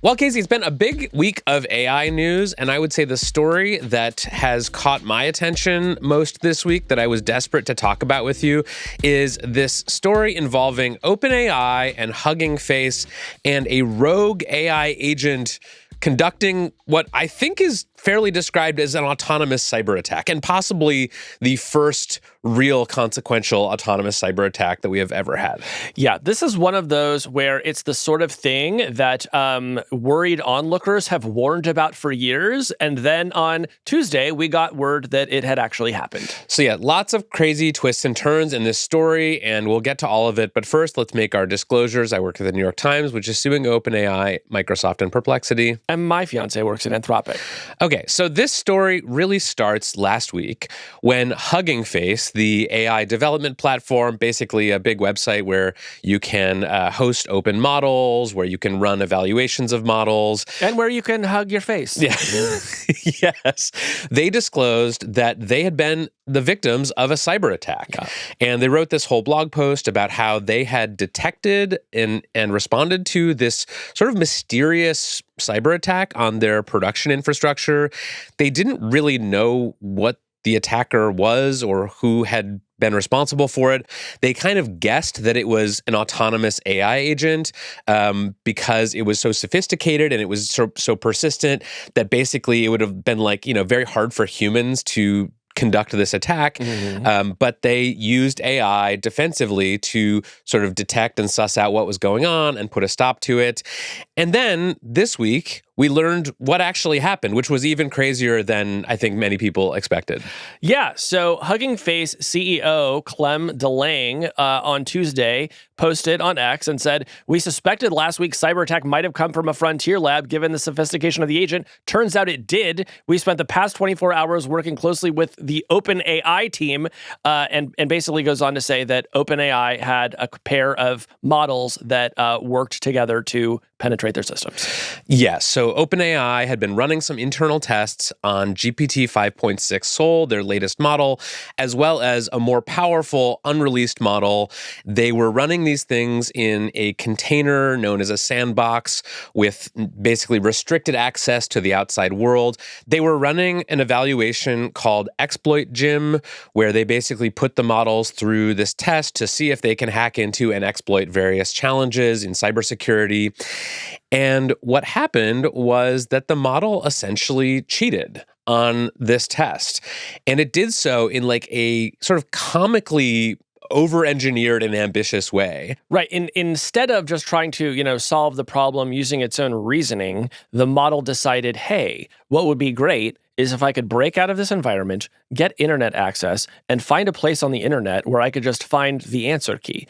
Well, Casey, it's been a big week of AI news, and I would say the story that has caught my attention most this week that I was desperate to talk about with you is this story involving OpenAI and Hugging Face and a rogue AI agent conducting what I think is fairly described as an autonomous cyber attack, and possibly the first real consequential autonomous cyber attack that we have ever had. Yeah, this is one of those where it's the sort of thing that worried onlookers have warned about for years, and then on Tuesday, we got word that it had actually happened. So yeah, lots of crazy twists and turns in this story, and we'll get to all of it. But first, let's make our disclosures. I work at the New York Times, which is suing OpenAI, Microsoft, and Perplexity. And my fiance works at Anthropic. Okay, so this story really starts last week when Hugging Face, the AI development platform, basically a big website where you can host open models, where you can run evaluations of models. And where you can hug your face. Yeah. Yes. They disclosed that they had been the victims of a cyber attack. Yeah. And they wrote this whole blog post about how they had detected and responded to this sort of mysterious cyber attack on their production infrastructure. They didn't really know what the attacker was or who had been responsible for it. They kind of guessed that it was an autonomous AI agent because it was so sophisticated and it was so persistent that basically it would have been very hard for humans to conduct this attack. Mm-hmm. But they used AI defensively to sort of detect and suss out what was going on and put a stop to it. And then this week, we learned what actually happened, which was even crazier than I think many people expected. Yeah, so Hugging Face CEO Clem DeLange on Tuesday posted on X and said, "We suspected last week's cyber attack might have come from a frontier lab given the sophistication of the agent. Turns out it did. We spent the past 24 hours working closely with the OpenAI team," and basically goes on to say that OpenAI had a pair of models that worked together to penetrate their systems. Yes, so OpenAI had been running some internal tests on GPT 5.6 Sol, their latest model, as well as a more powerful, unreleased model. They were running these things in a container known as a sandbox with basically restricted access to the outside world. They were running an evaluation called Exploit Gym, where they basically put the models through this test to see if they can hack into and exploit various challenges in cybersecurity. And what happened was that the model essentially cheated on this test. And it did so in a sort of comically over-engineered and ambitious way. Right. Instead of just trying to, solve the problem using its own reasoning, the model decided, hey, what would be great is if I could break out of this environment, get internet access, and find a place on the internet where I could just find the answer key.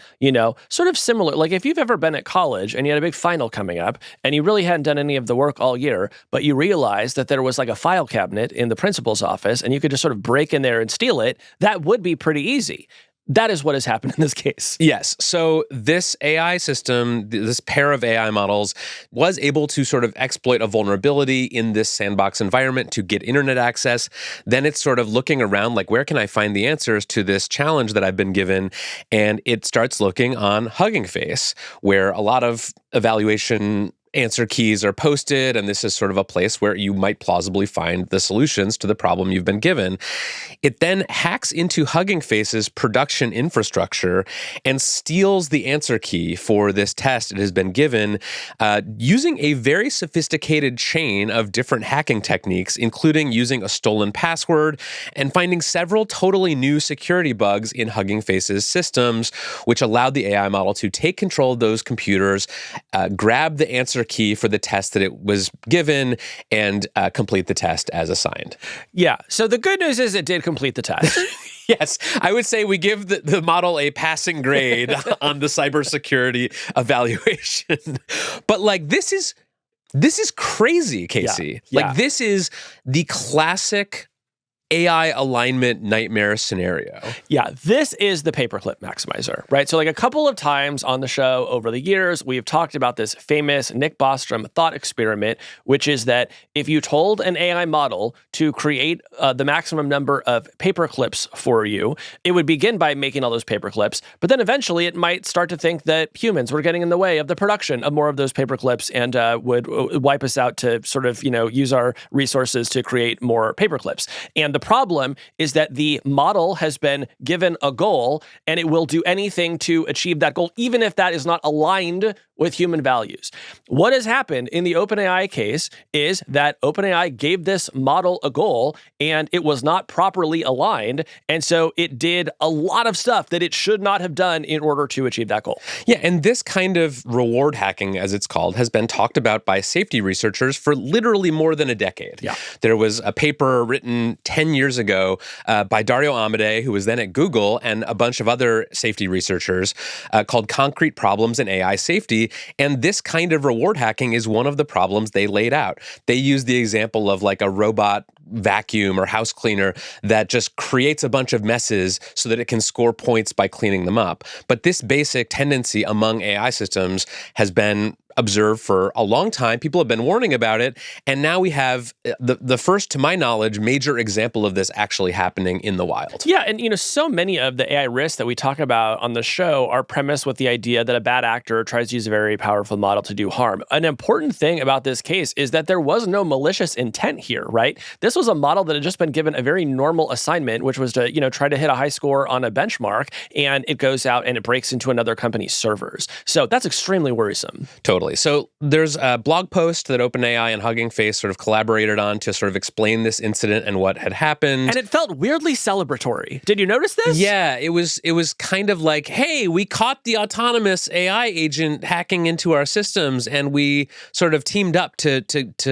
Sort of similar. Like if you've ever been at college and you had a big final coming up and you really hadn't done any of the work all year, but you realized that there was a file cabinet in the principal's office and you could just sort of break in there and steal it, that would be pretty easy. That is what has happened in this case. Yes. So this AI system, this pair of AI models, was able to sort of exploit a vulnerability in this sandbox environment to get internet access. Then it's sort of looking around where can I find the answers to this challenge that I've been given? And it starts looking on Hugging Face, where a lot of evaluation answer keys are posted, and this is sort of a place where you might plausibly find the solutions to the problem you've been given. It then hacks into Hugging Face's production infrastructure and steals the answer key for this test it has been given using a very sophisticated chain of different hacking techniques, including using a stolen password and finding several totally new security bugs in Hugging Face's systems, which allowed the AI model to take control of those computers, grab the answer key for the test that it was given, and complete the test as assigned. Yeah. So the good news is it did complete the test. Yes, I would say we give the model a passing grade on the cybersecurity evaluation. But this is crazy, Casey. Yeah. This is the classic AI alignment nightmare scenario. Yeah, this is the paperclip maximizer, right? So like a couple of times on the show over the years, we've talked about this famous Nick Bostrom thought experiment, which is that if you told an AI model to create the maximum number of paperclips for you, it would begin by making all those paperclips, but then eventually it might start to think that humans were getting in the way of the production of more of those paperclips and would wipe us out to sort of, use our resources to create more paperclips. And the problem is that the model has been given a goal and it will do anything to achieve that goal, even if that is not aligned with human values. What has happened in the OpenAI case is that OpenAI gave this model a goal and it was not properly aligned. And so it did a lot of stuff that it should not have done in order to achieve that goal. Yeah, and this kind of reward hacking, as it's called, has been talked about by safety researchers for literally more than a decade. Yeah. There was a paper written 10 years ago by Dario Amodei, who was then at Google, and a bunch of other safety researchers called Concrete Problems in AI Safety. And this kind of reward hacking is one of the problems they laid out. They used the example of like a robot vacuum or house cleaner that just creates a bunch of messes so that it can score points by cleaning them up. But this basic tendency among AI systems has been observed for a long time. People have been warning about it. And now we have the first, to my knowledge, major example of this actually happening in the wild. Yeah. And, so many of the AI risks that we talk about on the show are premised with the idea that a bad actor tries to use a very powerful model to do harm. An important thing about this case is that there was no malicious intent here, right? This was a model that had just been given a very normal assignment, which was to, try to hit a high score on a benchmark, and it goes out and it breaks into another company's servers. So that's extremely worrisome. Totally. So there's a blog post that OpenAI and Hugging Face sort of collaborated on to sort of explain this incident and what had happened. And it felt weirdly celebratory. Did you notice this? Yeah, it was kind of like, hey, we caught the autonomous AI agent hacking into our systems, and we sort of teamed up to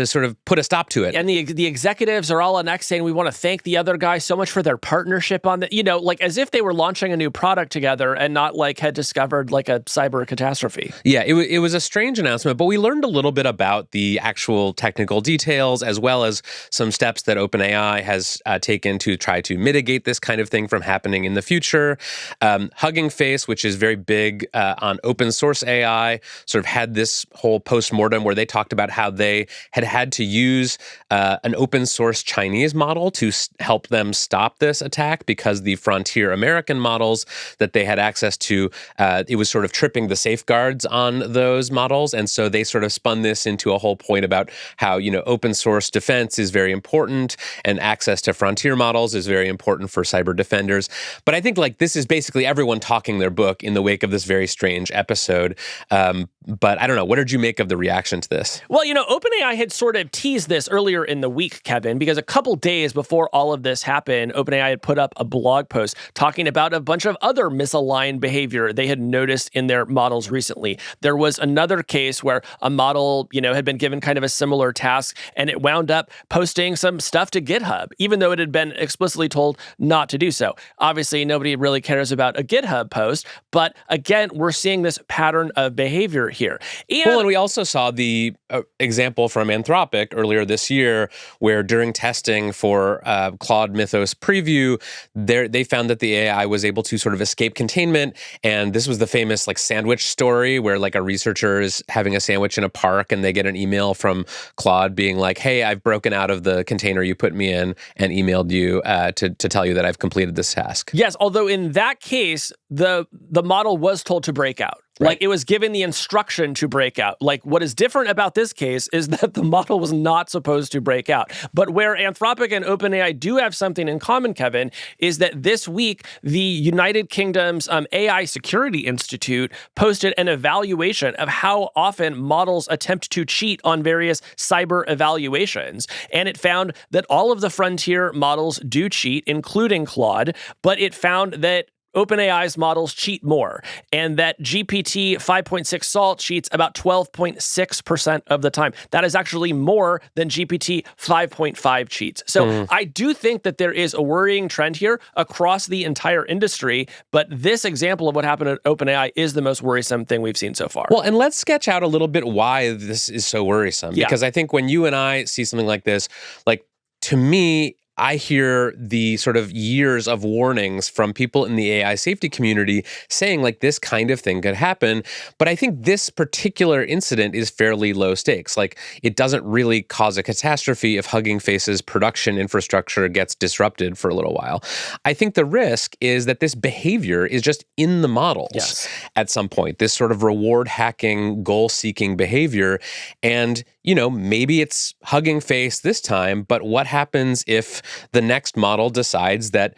sort of put a stop to it. And the executives are all on X saying, we want to thank the other guy so much for their partnership on the, like as if they were launching a new product together and not like had discovered like a cyber catastrophe. Yeah, it was a strange announcement, but we learned a little bit about the actual technical details as well as some steps that OpenAI has taken to try to mitigate this kind of thing from happening in the future. Hugging Face, which is very big on open source AI, sort of had this whole postmortem where they talked about how they had to use an open source Chinese model to help them stop this attack because the frontier American models that they had access to, it was sort of tripping the safeguards on those models. And so they sort of spun this into a whole point about how, open source defense is very important and access to frontier models is very important for cyber defenders. But I think like this is basically everyone talking their book in the wake of this very strange episode. But I don't know. What did you make of the reaction to this? Well, OpenAI had sort of teased this earlier in the week, Kevin, because a couple days before all of this happened, OpenAI had put up a blog post talking about a bunch of other misaligned behavior they had noticed in their models recently. There was another case where a model, had been given kind of a similar task, and it wound up posting some stuff to GitHub, even though it had been explicitly told not to do so. Obviously, nobody really cares about a GitHub post, but again, we're seeing this pattern of behavior here. And we also saw the example from Anthropic earlier this year, where during testing for Claude Mythos Preview, they found that the AI was able to sort of escape containment. And this was the famous like sandwich story where like a researcher is having a sandwich in a park and they get an email from Claude being like, hey, I've broken out of the container you put me in and emailed you to tell you that I've completed this task. Yes, although in that case, the model was told to break out. Right. Like it was given the instruction to break out. Like what is different about this case is that the model was not supposed to break out. But where Anthropic and OpenAI do have something in common, Kevin, is that this week, the United Kingdom's AI Security Institute posted an evaluation of how often models attempt to cheat on various cyber evaluations. And it found that all of the frontier models do cheat, including Claude, but it found that OpenAI's models cheat more, and that GPT 5.6 Salt cheats about 12.6% of the time. That is actually more than GPT 5.5 cheats. So I do think that there is a worrying trend here across the entire industry, but this example of what happened at OpenAI is the most worrisome thing we've seen so far. Well, and let's sketch out a little bit why this is so worrisome. Yeah. Because I think when you and I see something like this, like, to me, I hear the sort of years of warnings from people in the AI safety community saying like this kind of thing could happen. But I think this particular incident is fairly low stakes. Like it doesn't really cause a catastrophe if Hugging Face's production infrastructure gets disrupted for a little while. I think the risk is that this behavior is just in the models at some point, this sort of reward hacking, goal seeking behavior. And maybe it's Hugging Face this time, but what happens if the next model decides that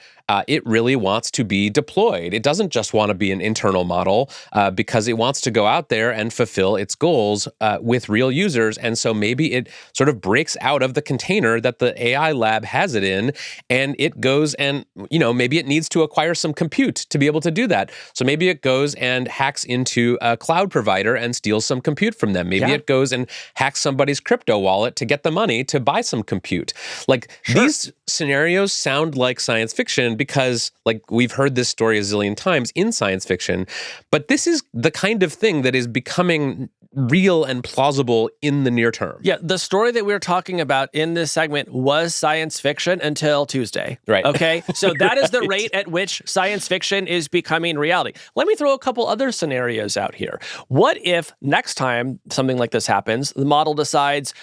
it really wants to be deployed? It doesn't just want to be an internal model because it wants to go out there and fulfill its goals with real users. And so maybe it sort of breaks out of the container that the AI lab has it in, and it goes and, maybe it needs to acquire some compute to be able to do that. So maybe it goes and hacks into a cloud provider and steals some compute from them. Maybe it goes and hacks somebody's crypto wallet to get the money to buy some compute. Like these scenarios sound like science fiction because like we've heard this story a zillion times in science fiction, but this is the kind of thing that is becoming real and plausible in the near term. Yeah, the story that we're talking about in this segment was science fiction until Tuesday. Right. Okay, so that is the rate at which science fiction is becoming reality. Let me throw a couple other scenarios out here. What if next time something like this happens, the model decides,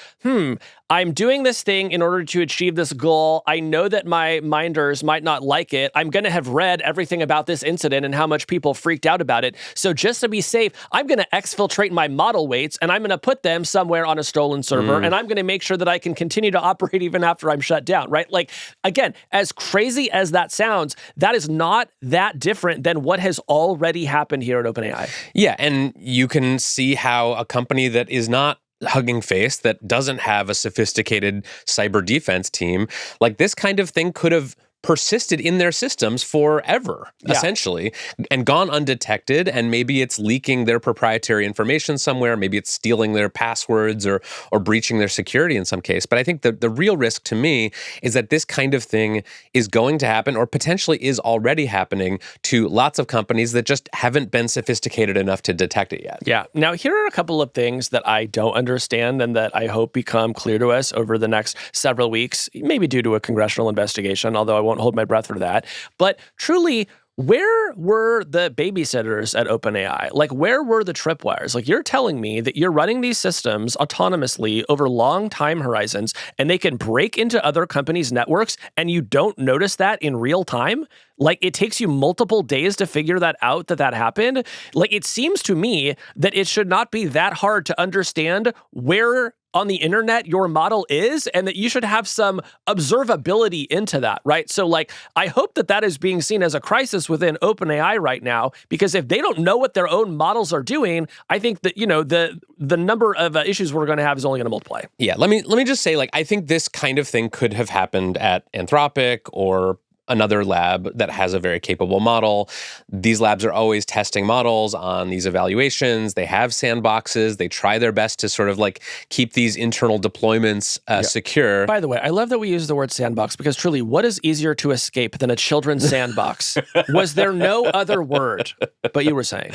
I'm doing this thing in order to achieve this goal. I know that my minders might not like it. I'm going to have read everything about this incident and how much people freaked out about it. So just to be safe, I'm going to exfiltrate my model weights and I'm going to put them somewhere on a stolen server and I'm going to make sure that I can continue to operate even after I'm shut down, right? Like, again, as crazy as that sounds, that is not that different than what has already happened here at OpenAI. Yeah, and you can see how a company that is not Hugging Face, that doesn't have a sophisticated cyber defense team, like this kind of thing could have persisted in their systems forever, essentially, and gone undetected. And maybe it's leaking their proprietary information somewhere. Maybe it's stealing their passwords or breaching their security in some case. But I think the real risk to me is that this kind of thing is going to happen or potentially is already happening to lots of companies that just haven't been sophisticated enough to detect it yet. Yeah. Now, here are a couple of things that I don't understand and that I hope become clear to us over the next several weeks, maybe due to a congressional investigation, although I won't hold my breath for that. But truly, where were the babysitters at OpenAI? Like, where were the tripwires? Like, you're telling me that you're running these systems autonomously over long time horizons, and they can break into other companies' networks, and you don't notice that in real time? Like, it takes you multiple days to figure that out, that happened? Like, it seems to me that it should not be that hard to understand where on the internet your model is, and that you should have some observability into that, right? So like, I hope that that is being seen as a crisis within OpenAI right now, because if they don't know what their own models are doing, I think that, the number of issues we're going to have is only going to multiply. Yeah, let me just say, like, I think this kind of thing could have happened at Anthropic or another lab that has a very capable model. These labs are always testing models on these evaluations. They have sandboxes. They try their best to sort of like keep these internal deployments secure. By the way, I love that we use the word sandbox because truly, what is easier to escape than a children's sandbox? Was there no other word? But you were saying.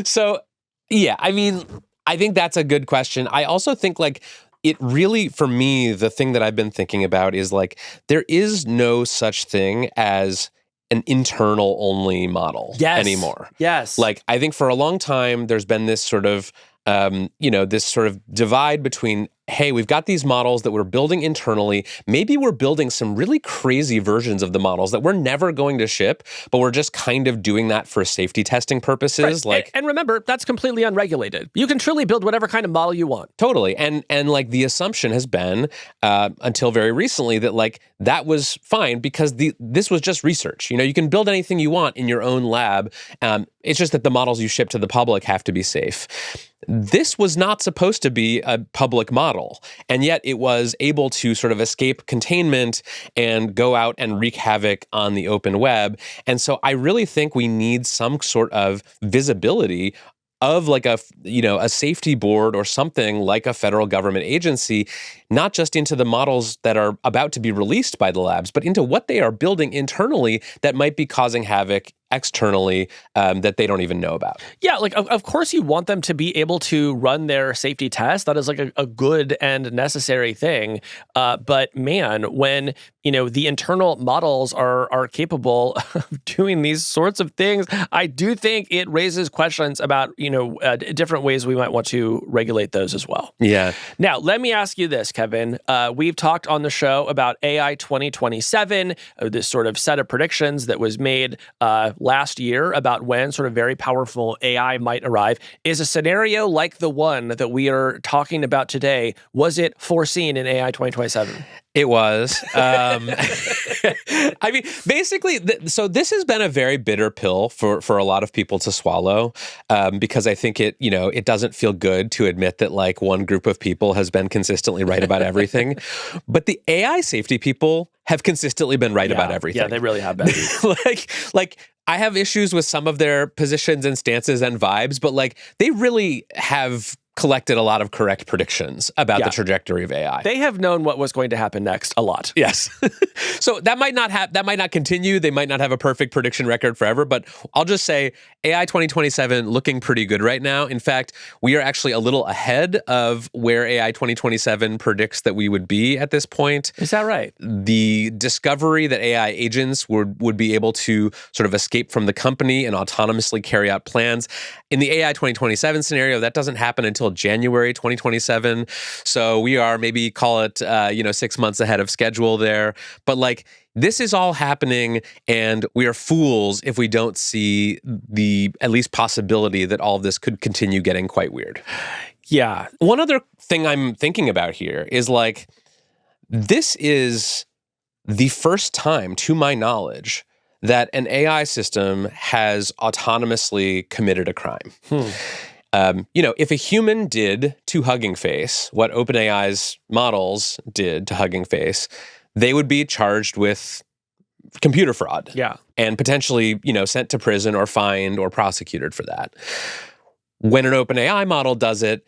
So, yeah, I mean, I think that's a good question. I also think like it really, for me, the thing that I've been thinking about is like, there is no such thing as an internal only model anymore. Yes. Like, I think for a long time, there's been this sort of, this sort of divide between, hey, we've got these models that we're building internally. Maybe we're building some really crazy versions of the models that we're never going to ship, but we're just kind of doing that for safety testing purposes. Right. Like, and remember, that's completely unregulated. You can truly build whatever kind of model you want. Totally. And like the assumption has been until very recently that like that was fine because this was just research. You can build anything you want in your own lab. It's just that the models you ship to the public have to be safe. This was not supposed to be a public model, and yet it was able to sort of escape containment and go out and wreak havoc on the open web. And so I really think we need some sort of visibility of like a safety board or something like a federal government agency, not just into the models that are about to be released by the labs, but into what they are building internally that might be causing havoc externally that they don't even know about. Yeah, like of course you want them to be able to run their safety tests. That is like a good and necessary thing. But man, when the internal models are capable of doing these sorts of things, I do think it raises questions about different ways we might want to regulate those as well. Yeah. Now, let me ask you this, Kevin. We've talked on the show about AI 2027, this sort of set of predictions that was made last year about when sort of very powerful AI might arrive. Is a scenario like the one that we are talking about today, was it foreseen in AI 2027? It was. I mean, basically, so this has been a very bitter pill for a lot of people to swallow, because I think it doesn't feel good to admit that like one group of people has been consistently right about everything. But the AI safety people have consistently been right about everything. Yeah, they really have been. like I have issues with some of their positions and stances and vibes, but like they really have collected a lot of correct predictions about the trajectory of AI. They have known what was going to happen next a lot. Yes. So that might not continue. They might not have a perfect prediction record forever, but I'll just say AI 2027 looking pretty good right now. In fact, we are actually a little ahead of where AI 2027 predicts that we would be at this point. Is that right? The discovery that AI agents would be able to sort of escape from the company and autonomously carry out plans. In the AI 2027 scenario, that doesn't happen until January 2027. So we are maybe call it 6 months ahead of schedule there. But like this is all happening, and we are fools if we don't see the at least possibility that all of this could continue getting quite weird. Yeah. One other thing I'm thinking about here is like this is the first time, to my knowledge, that an AI system has autonomously committed a crime. If a human did to Hugging Face what OpenAI's models did to Hugging Face, they would be charged with computer fraud. Yeah. And potentially, sent to prison or fined or prosecuted for that. When an OpenAI model does it,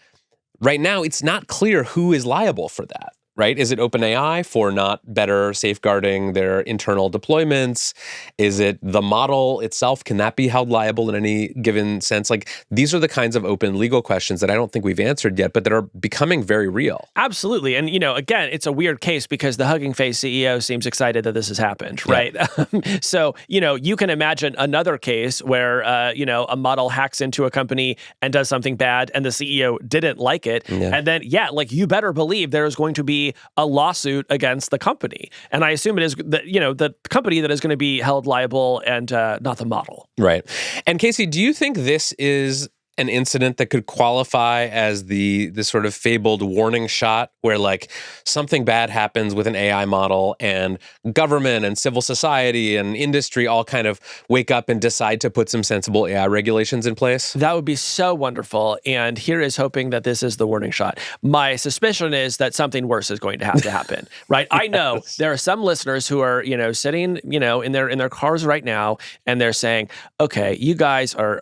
right now it's not clear who is liable for that. Right? Is it OpenAI for not better safeguarding their internal deployments? Is it the model itself? Can that be held liable in any given sense? Like these are the kinds of open legal questions that I don't think we've answered yet, but that are becoming very real. Absolutely. And, again, it's a weird case because the Hugging Face CEO seems excited that this has happened, right? Yeah. So, you can imagine another case where, a model hacks into a company and does something bad and the CEO didn't like it. Yeah. And then, you better believe there is going to be a lawsuit against the company. And I assume it is the company that is going to be held liable and not the model. Right. And Casey, do you think this is an incident that could qualify as the sort of fabled warning shot where like something bad happens with an AI model and government and civil society and industry all kind of wake up and decide to put some sensible AI regulations in place? That would be so wonderful. And here is hoping that this is the warning shot. My suspicion is that something worse is going to have to happen, right? I know there are some listeners who are, sitting, in their cars right now and they're saying, okay, you guys are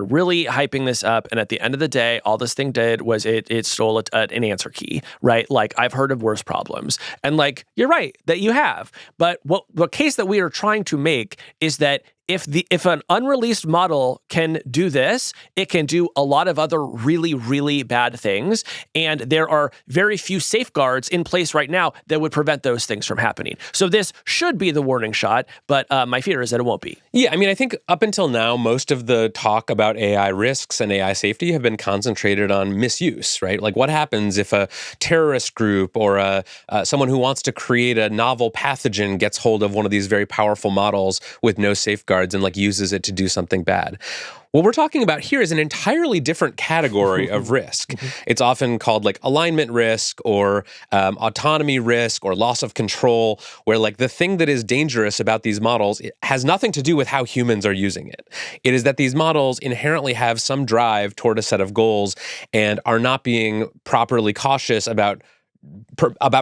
really hyping this up, and at the end of the day, all this thing did was it stole an answer key, right? Like I've heard of worse problems, and like you're right that you have, but the case that we are trying to make is that if an unreleased model can do this, it can do a lot of other really, really bad things. And there are very few safeguards in place right now that would prevent those things from happening. So this should be the warning shot, but my fear is that it won't be. Yeah, I mean, I think up until now, most of the talk about AI risks and AI safety have been concentrated on misuse, right? Like what happens if a terrorist group or someone who wants to create a novel pathogen gets hold of one of these very powerful models with no safeguards and like uses it to do something bad. What we're talking about here is an entirely different category of risk. It's often called like alignment risk or autonomy risk or loss of control, where like the thing that is dangerous about these models has nothing to do with how humans are using it. It is that these models inherently have some drive toward a set of goals and are not being properly cautious about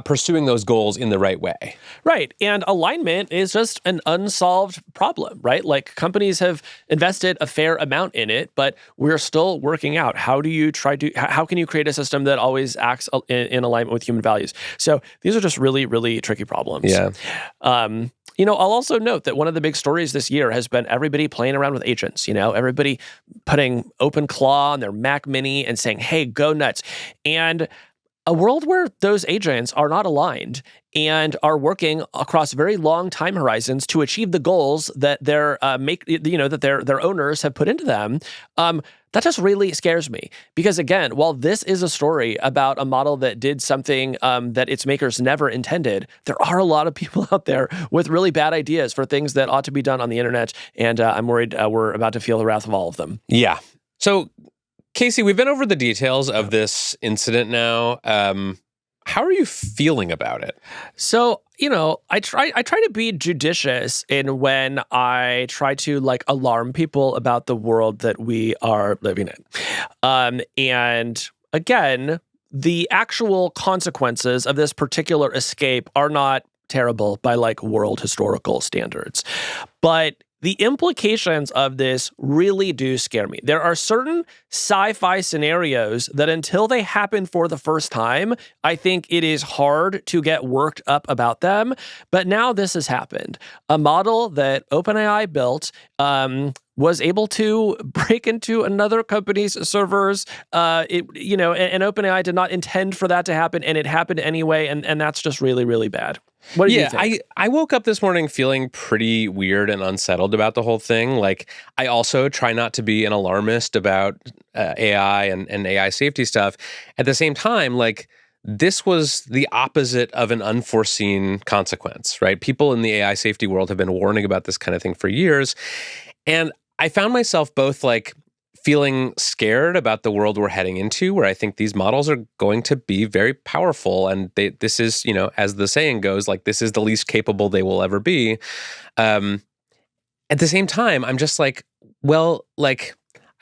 pursuing those goals in the right way. Right. And alignment is just an unsolved problem, right? Like companies have invested a fair amount in it, but we're still working out how can you create a system that always acts in alignment with human values? So these are just really, really tricky problems. Yeah. I'll also note that one of the big stories this year has been everybody playing around with agents, everybody putting OpenClaw on their Mac Mini and saying, hey, go nuts. And a world where those agents are not aligned and are working across very long time horizons to achieve the goals that their owners have put into them, that just really scares me. Because again, while this is a story about a model that did something that its makers never intended, there are a lot of people out there with really bad ideas for things that ought to be done on the internet, and I'm worried we're about to feel the wrath of all of them. Yeah. So, Casey, we've been over the details of this incident now. How are you feeling about it? So, I try to be judicious in when I try to alarm people about the world that we are living in. And again, the actual consequences of this particular escape are not terrible by world historical standards. But the implications of this really do scare me. There are certain sci-fi scenarios that until they happen for the first time, I think it is hard to get worked up about them. But now this has happened. A model that OpenAI built was able to break into another company's servers. And OpenAI did not intend for that to happen, and it happened anyway, and that's just really, really bad. What do you think? I woke up this morning feeling pretty weird and unsettled about the whole thing. I also try not to be an alarmist about AI and AI safety stuff. At the same time, this was the opposite of an unforeseen consequence, right? People in the AI safety world have been warning about this kind of thing for years. And I found myself both feeling scared about the world we're heading into, where I think these models are going to be very powerful. And this is, as the saying goes, this is the least capable they will ever be. At the same time, I'm just I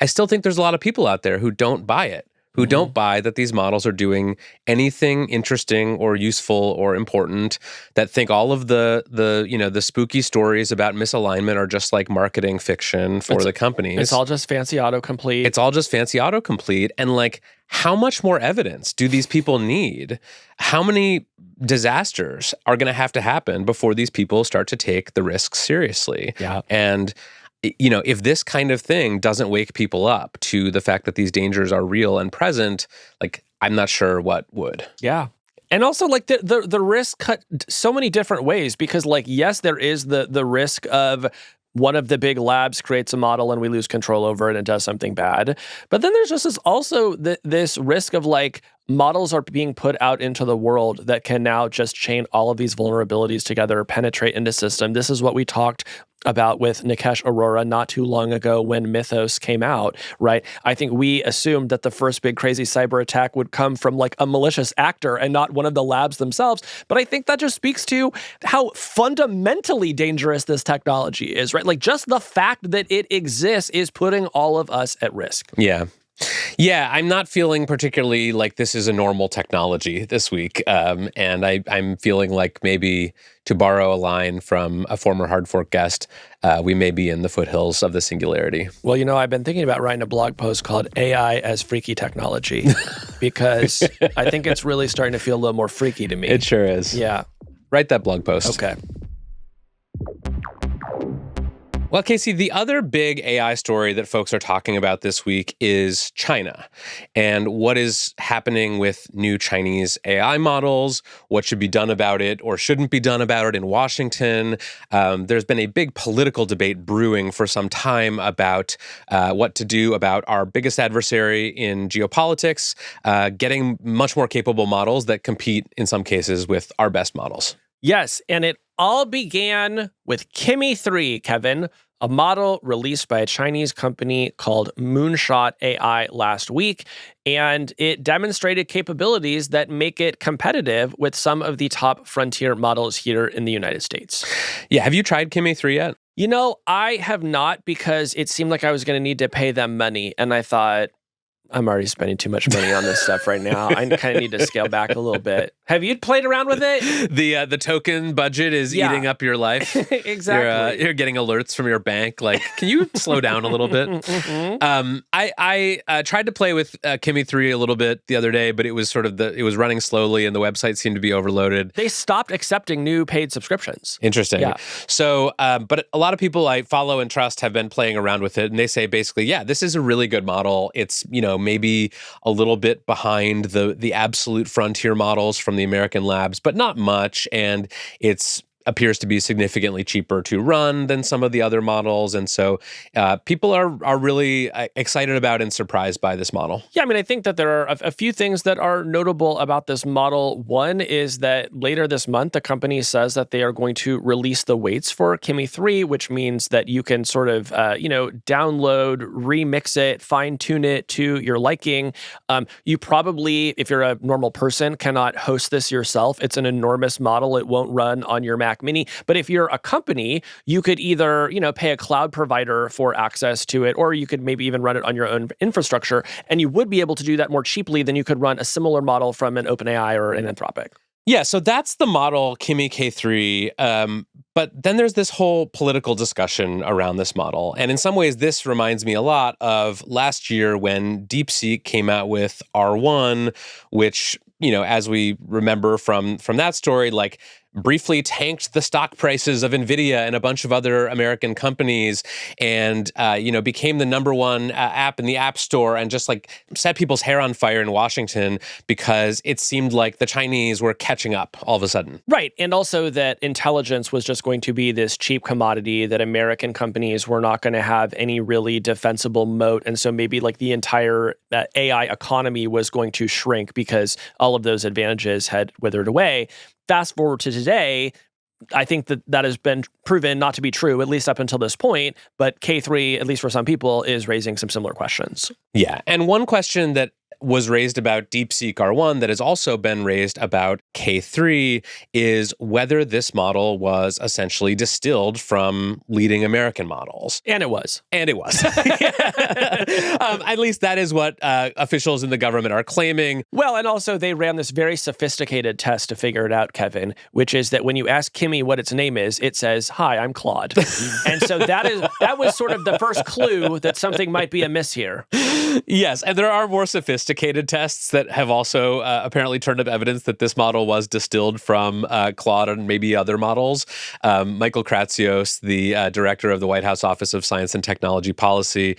still think there's a lot of people out there who don't buy it, who don't buy that these models are doing anything interesting or useful or important, that think all of the spooky stories about misalignment are just marketing fiction for the companies. It's all just fancy autocomplete. And how much more evidence do these people need? How many disasters are going to happen before these people start to take the risks seriously? Yeah. And if this kind of thing doesn't wake people up to the fact that these dangers are real and present, I'm not sure what would. Yeah. And also, the risk cut so many different ways, because, yes, there is the risk of one of the big labs creates a model and we lose control over it and does something bad. But then there's just this risk of models are being put out into the world that can now just chain all of these vulnerabilities together, penetrate into system. This is what we talked about with Nikesh Arora not too long ago when Mythos came out, right? I think we assumed that the first big crazy cyber attack would come from a malicious actor and not one of the labs themselves. But I think that just speaks to how fundamentally dangerous this technology is, right? Just the fact that it exists is putting all of us at risk. Yeah. Yeah, I'm not feeling particularly like this is a normal technology this week. And I'm feeling maybe, to borrow a line from a former Hard Fork guest, we may be in the foothills of the singularity. Well, I've been thinking about writing a blog post called AI as Freaky Technology, because I think it's really starting to feel a little more freaky to me. It sure is. Yeah. Write that blog post. Okay. Well, Casey, the other big AI story that folks are talking about this week is China and what is happening with new Chinese AI models, what should be done about it or shouldn't be done about it in Washington. There's been a big political debate brewing for some time about what to do about our biggest adversary in geopolitics, getting much more capable models that compete in some cases with our best models. Yes, and it all began with Kimi K3, Kevin, a model released by a Chinese company called Moonshot AI last week, and it demonstrated capabilities that make it competitive with some of the top frontier models here in the United States. Yeah, have you tried Kimi K3 yet? I have not, because it seemed like I was going to need to pay them money, and I thought, I'm already spending too much money on this stuff right now. I kind of need to scale back a little bit. Have you played around with it? The token budget is eating up your life. Exactly. You're getting alerts from your bank. Like, can you slow down a little bit? I tried to play with Kimi 3 a little bit the other day, but it was it was running slowly and the website seemed to be overloaded. They stopped accepting new paid subscriptions. Interesting. Yeah. So, but a lot of people I follow and trust have been playing around with it, and they say basically, yeah, this is a really good model. It's, maybe a little bit behind the absolute frontier models from the American labs, but not much, and it's appears to be significantly cheaper to run than some of the other models. And so people are really excited about and surprised by this model. Yeah, I mean, I think that there are a few things that are notable about this model. One is that later this month, the company says that they are going to release the weights for Kimi 3, which means that you can sort of, download, remix it, fine-tune it to your liking. You probably, if you're a normal person, cannot host this yourself. It's an enormous model. It won't run on your Mac Mini. But if you're a company, you could either, pay a cloud provider for access to it, or you could maybe even run it on your own infrastructure. And you would be able to do that more cheaply than you could run a similar model from an OpenAI or an Anthropic. Yeah, so that's the model Kimi K3. But then there's this whole political discussion around this model. And in some ways, this reminds me a lot of last year when DeepSeek came out with R1, which, as we remember from that story, briefly tanked the stock prices of NVIDIA and a bunch of other American companies and, became the number one app in the App Store and just set people's hair on fire in Washington because it seemed like the Chinese were catching up all of a sudden. Right. And also that intelligence was just going to be this cheap commodity that American companies were not going to have any really defensible moat. And so maybe the entire AI economy was going to shrink because all of those advantages had withered away. Fast forward to today, I think that has been proven not to be true, at least up until this point. But K3, at least for some people, is raising some similar questions. Yeah. And one question that was raised about DeepSeek R1 that has also been raised about K3 is whether this model was essentially distilled from leading American models. And it was. At least that is what officials in the government are claiming. Well, and also they ran this very sophisticated test to figure it out, Kevin, which is that when you ask Kimi what its name is, it says, "Hi, I'm Claude." And so that was sort of the first clue that something might be amiss here. Yes, and there are more sophisticated tests that have also apparently turned up evidence that this model was distilled from Claude and maybe other models. Michael Kratsios, the director of the White House Office of Science and Technology Policy,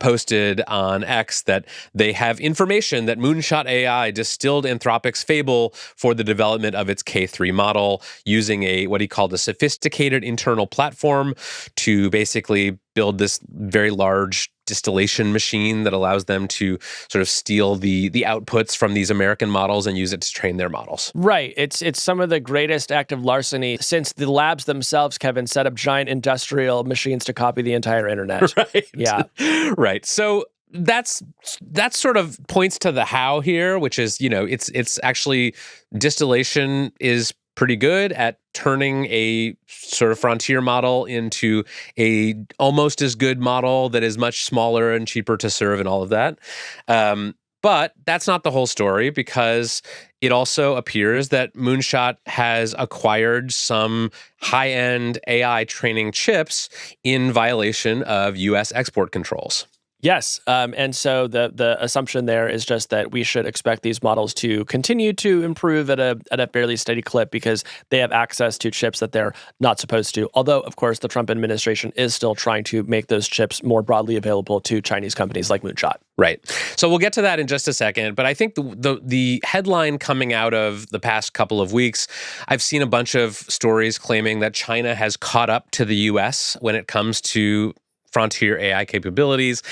posted on X that they have information that Moonshot AI distilled Anthropic's Fable for the development of its K3 model using what he called a sophisticated internal platform to basically build this very large distillation machine that allows them to sort of steal the outputs from these American models and use it to train their models. Right. It's some of the greatest act of larceny since the labs themselves, Kevin, set up giant industrial machines to copy the entire internet. Right. Yeah. Right. So that sort of points to the how here, which is, it's actually distillation is pretty good at turning a sort of frontier model into a almost as good model that is much smaller and cheaper to serve and all of that. But that's not the whole story, because it also appears that Moonshot has acquired some high-end AI training chips in violation of U.S. export controls. Yes. And so the assumption there is just that we should expect these models to continue to improve at a fairly steady clip because they have access to chips that they're not supposed to. Although, of course, the Trump administration is still trying to make those chips more broadly available to Chinese companies like Moonshot. Right. So we'll get to that in just a second. But I think the headline coming out of the past couple of weeks, I've seen a bunch of stories claiming that China has caught up to the U.S. when it comes to frontier AI capabilities.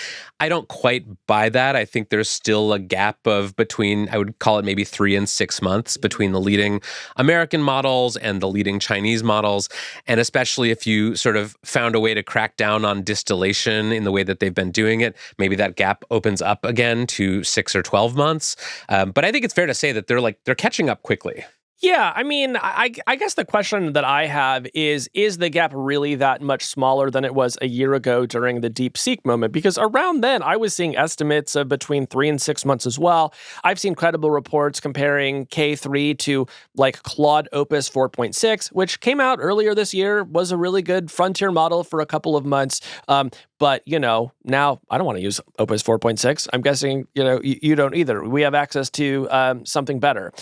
I don't quite buy that. I think there's still a gap of between, I would call it maybe 3 and 6 months between the leading American models and the leading Chinese models. And especially if you sort of found a way to crack down on distillation in the way that they've been doing it, maybe that gap opens up again to 6 or 12 months. But I think it's fair to say that they're catching up quickly. Yeah, I mean, I guess the question that I have is the gap really that much smaller than it was a year ago during the DeepSeek moment? Because around then, I was seeing estimates of between 3 and 6 months as well. I've seen credible reports comparing K3 to like Claude Opus 4.6, which came out earlier this year, was a really good frontier model for a couple of months. But, now I don't want to use Opus 4.6. I'm guessing, you don't either. We have access to something better.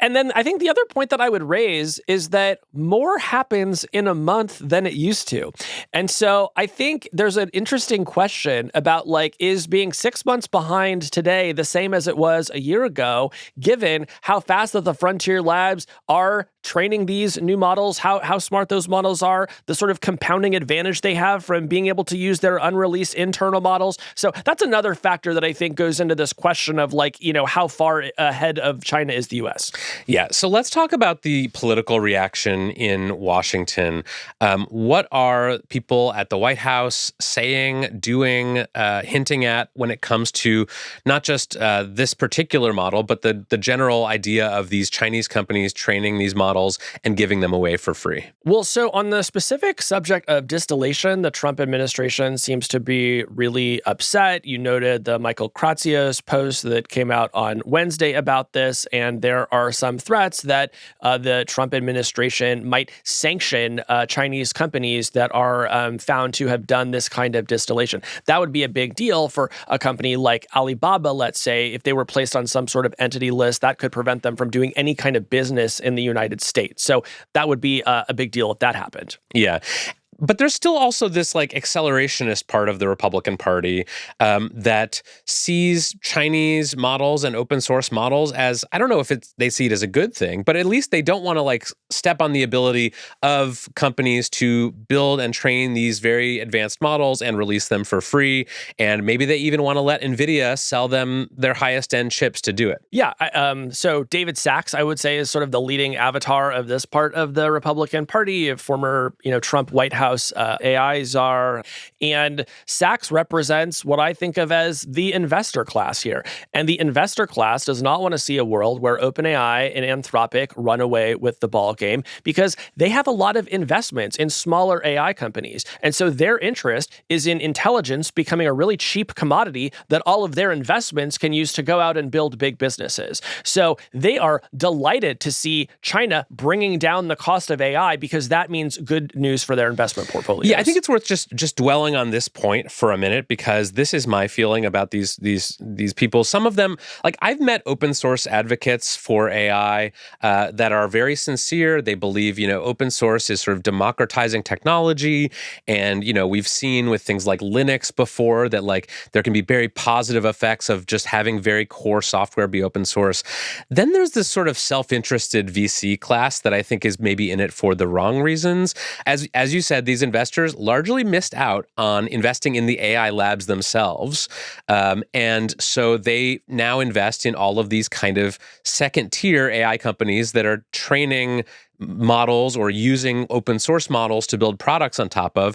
And then I think the other point that I would raise is that more happens in a month than it used to. And so I think there's an interesting question about is being 6 months behind today the same as it was a year ago, given how fast that the frontier labs are training these new models, how smart those models are, the sort of compounding advantage they have from being able to use their unreleased internal models. So that's another factor that I think goes into this question of how far ahead of China is the US. Yeah. So let's talk about the political reaction in Washington. What are people at the White House saying, doing, hinting at when it comes to not just this particular model, but the general idea of these Chinese companies training these models and giving them away for free? Well, so on the specific subject of distillation, the Trump administration seems to be really upset. You noted the Michael Kratsios post that came out on Wednesday about this, and there are some threats that the Trump administration might sanction Chinese companies that are found to have done this kind of distillation. That would be a big deal for a company like Alibaba, let's say, if they were placed on some sort of entity list that could prevent them from doing any kind of business in the United States. So that would be a big deal if that happened. Yeah. But there's still also this accelerationist part of the Republican Party that sees Chinese models and open source models as, I don't know if they see it as a good thing, but at least they don't want to step on the ability of companies to build and train these very advanced models and release them for free. And maybe they even want to let NVIDIA sell them their highest end chips to do it. Yeah. So David Sachs, I would say, is sort of the leading avatar of this part of the Republican Party, a former, Trump White House AI czar. And Sachs represents what I think of as the investor class here. And the investor class does not want to see a world where OpenAI and Anthropic run away with the ball game because they have a lot of investments in smaller AI companies. And so their interest is in intelligence becoming a really cheap commodity that all of their investments can use to go out and build big businesses. So they are delighted to see China bringing down the cost of AI because that means good news for their investment portfolios. Yeah, I think it's worth just dwelling on this point for a minute because this is my feeling about these people. Some of them, I've met open source advocates for AI that are very sincere. They believe, open source is sort of democratizing technology. And, we've seen with things like Linux before that there can be very positive effects of just having very core software be open source. Then there's this sort of self-interested VC class that I think is maybe in it for the wrong reasons. As you said, these investors largely missed out on investing in the AI labs themselves. And so they now invest in all of these kind of second-tier AI companies that are training models or using open source models to build products on top of.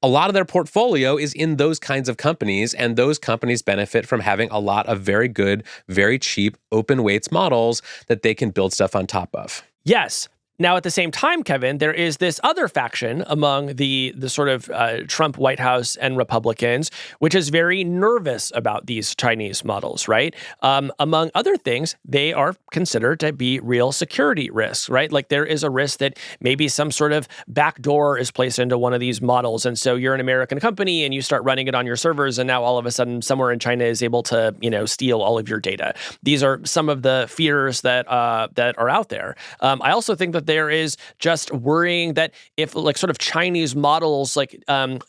A lot of their portfolio is in those kinds of companies, and those companies benefit from having a lot of very good, very cheap open weights models that they can build stuff on top of. Yes. Now, at the same time, Kevin, there is this other faction among the sort of Trump White House and Republicans, which is very nervous about these Chinese models, right? Among other things, they are considered to be real security risks, right? There is a risk that maybe some sort of backdoor is placed into one of these models. And so you're an American company and you start running it on your servers. And now all of a sudden, somewhere in China is able to, steal all of your data. These are some of the fears that are out there. I also think that there is just worrying that if sort of Chinese models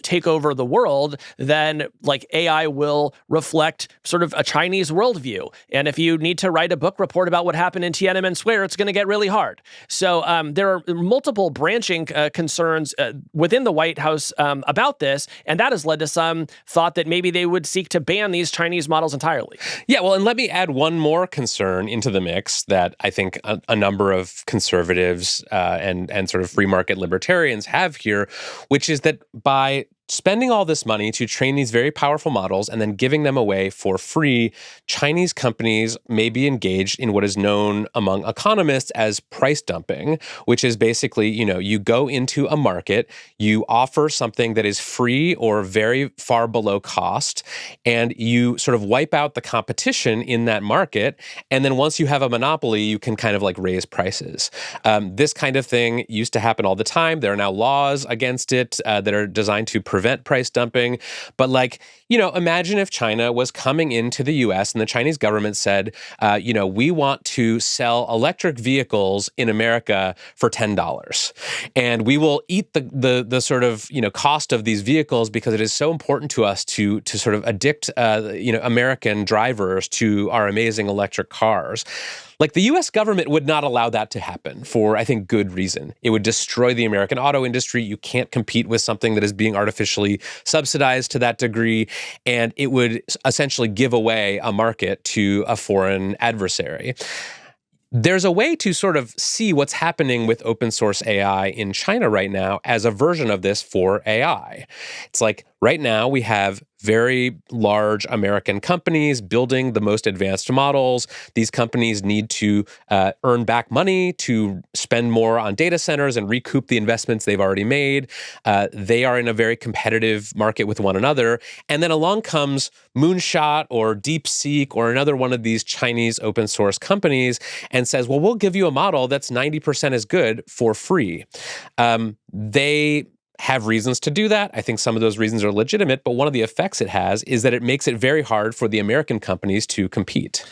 take over the world, then AI will reflect sort of a Chinese worldview. And if you need to write a book report about what happened in Tiananmen Square, it's going to get really hard. So there are multiple branching concerns within the White House about this, and that has led to some thought that maybe they would seek to ban these Chinese models entirely. Yeah, well, and let me add one more concern into the mix that I think a number of conservatives and sort of free market libertarians have here, which is that by spending all this money to train these very powerful models and then giving them away for free, Chinese companies may be engaged in what is known among economists as price dumping, which is basically, you go into a market, you offer something that is free or very far below cost, and you sort of wipe out the competition in that market. And then once you have a monopoly, you can kind of like raise prices. This kind of thing used to happen all the time. There are now laws against it that are designed to prevent price dumping. But imagine if China was coming into the US and the Chinese government said, we want to sell electric vehicles in America for $10. And we will eat the sort of, cost of these vehicles because it is so important to us to sort of addict, American drivers to our amazing electric cars. Like, the U.S. government would not allow that to happen for, I think, good reason. It would destroy the American auto industry. You can't compete with something that is being artificially subsidized to that degree. And it would essentially give away a market to a foreign adversary. There's a way to sort of see what's happening with open source AI in China right now as a version of this for AI. It's like right now we have very large American companies building the most advanced models. These companies need to earn back money to spend more on data centers and recoup the investments they've already made. They are in a very competitive market with one another. And then along comes Moonshot or DeepSeek or another one of these Chinese open source companies and says, well, we'll give you a model that's 90% as good for free. They have reasons to do that. I think some of those reasons are legitimate, but one of the effects it has is that it makes it very hard for the American companies to compete.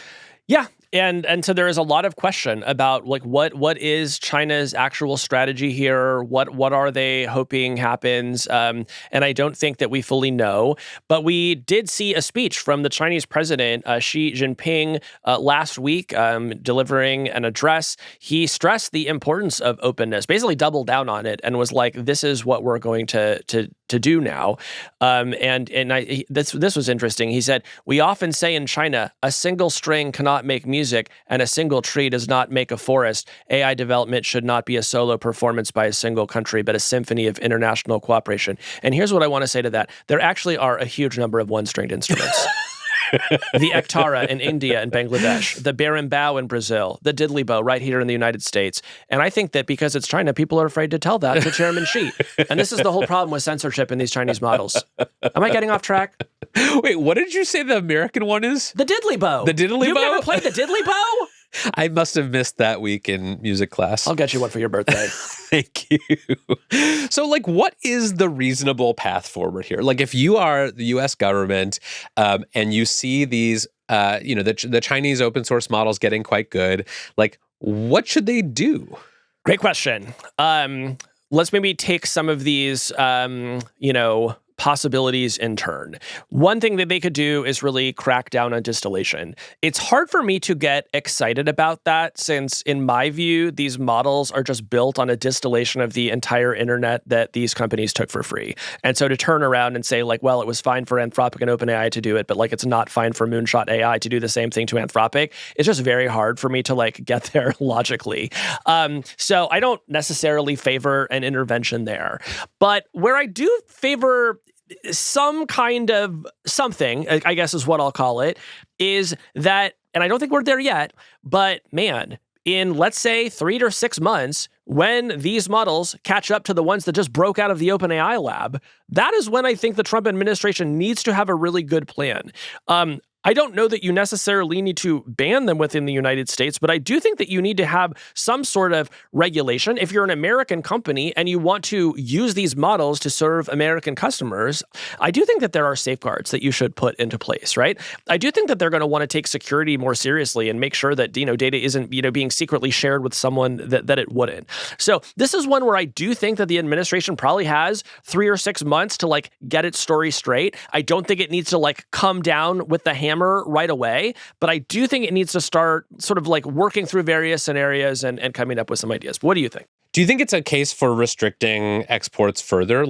Yeah. And so there is a lot of question about like what is China's actual strategy here? What are they hoping happens? And I don't think that we fully know. But we did see a speech from the Chinese president Xi Jinping last week, delivering an address. He stressed the importance of openness, basically doubled down on it, and was like, "This is what we're going to do now." This was interesting. He said, "We often say in China, a single string cannot make music, and a single tree does not make a forest. AI development should not be a solo performance by a single country, but a symphony of international cooperation." And here's what I want to say to that. There actually are a huge number of one-stringed instruments. The ektara in India and Bangladesh, the berimbau in Brazil, the diddley bow right here in the United States. And I think that because it's China, people are afraid to tell that to Chairman Xi. And this is the whole problem with censorship in these Chinese models. Am I getting off track? Wait, what did you say the American one is? The diddley bow. The diddley bow? You've never played the diddley bow? I must have missed that week in music class. I'll get you one for your birthday. Thank you. So, what is the reasonable path forward here? Like, if you are the U.S. government and you see these, the Chinese open source models getting quite good, what should they do? Great question. Let's maybe take some of these, possibilities in turn. One thing that they could do is really crack down on distillation. It's hard for me to get excited about that since, in my view, these models are just built on a distillation of the entire internet that these companies took for free. And so to turn around and say, it was fine for Anthropic and OpenAI to do it, but it's not fine for Moonshot AI to do the same thing to Anthropic, it's just very hard for me to get there logically. So I don't necessarily favor an intervention there. But where I do favor some kind of something, I guess is what I'll call it, is that, and I don't think we're there yet, but man, in let's say 3 to 6 months, when these models catch up to the ones that just broke out of the OpenAI lab, that is when I think the Trump administration needs to have a really good plan. I don't know that you necessarily need to ban them within the United States, but I do think that you need to have some sort of regulation. If you're an American company and you want to use these models to serve American customers, I do think that there are safeguards that you should put into place, right? I do think that they're going to want to take security more seriously and make sure that, data isn't, being secretly shared with someone that it wouldn't. So this is one where I do think that the administration probably has 3 or 6 months to get its story straight. I don't think it needs to come down with the hammer right away, but I do think it needs to start sort of working through various scenarios and coming up with some ideas. What do you think? Do you think it's a case for restricting exports further?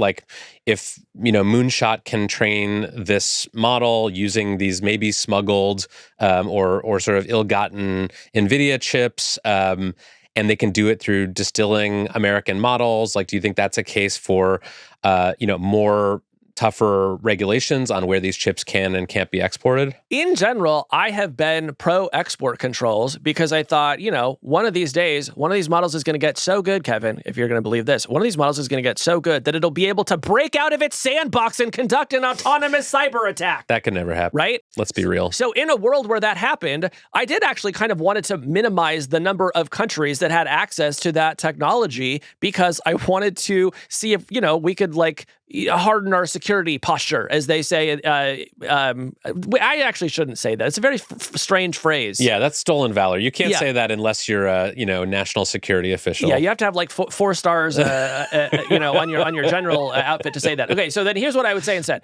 If, Moonshot can train this model using these maybe smuggled or sort of ill-gotten NVIDIA chips, and they can do it through distilling American models, do you think that's a case for, more tougher regulations on where these chips can and can't be exported? In general, I have been pro-export controls because I thought, one of these days, one of these models is going to get so good, Kevin, if you're going to believe this, one of these models is going to get so good that it'll be able to break out of its sandbox and conduct an autonomous cyber attack. That could never happen. Right? Let's be real. So in a world where that happened, I did actually kind of wanted to minimize the number of countries that had access to that technology because I wanted to see if, we could harden our security posture, as they say. I actually shouldn't say that. It's a very strange phrase. Yeah, that's stolen valor. You can't say that unless you're a national security official. Yeah, you have to have 4 stars, on your general outfit to say that. Okay, so then here's what I would say instead.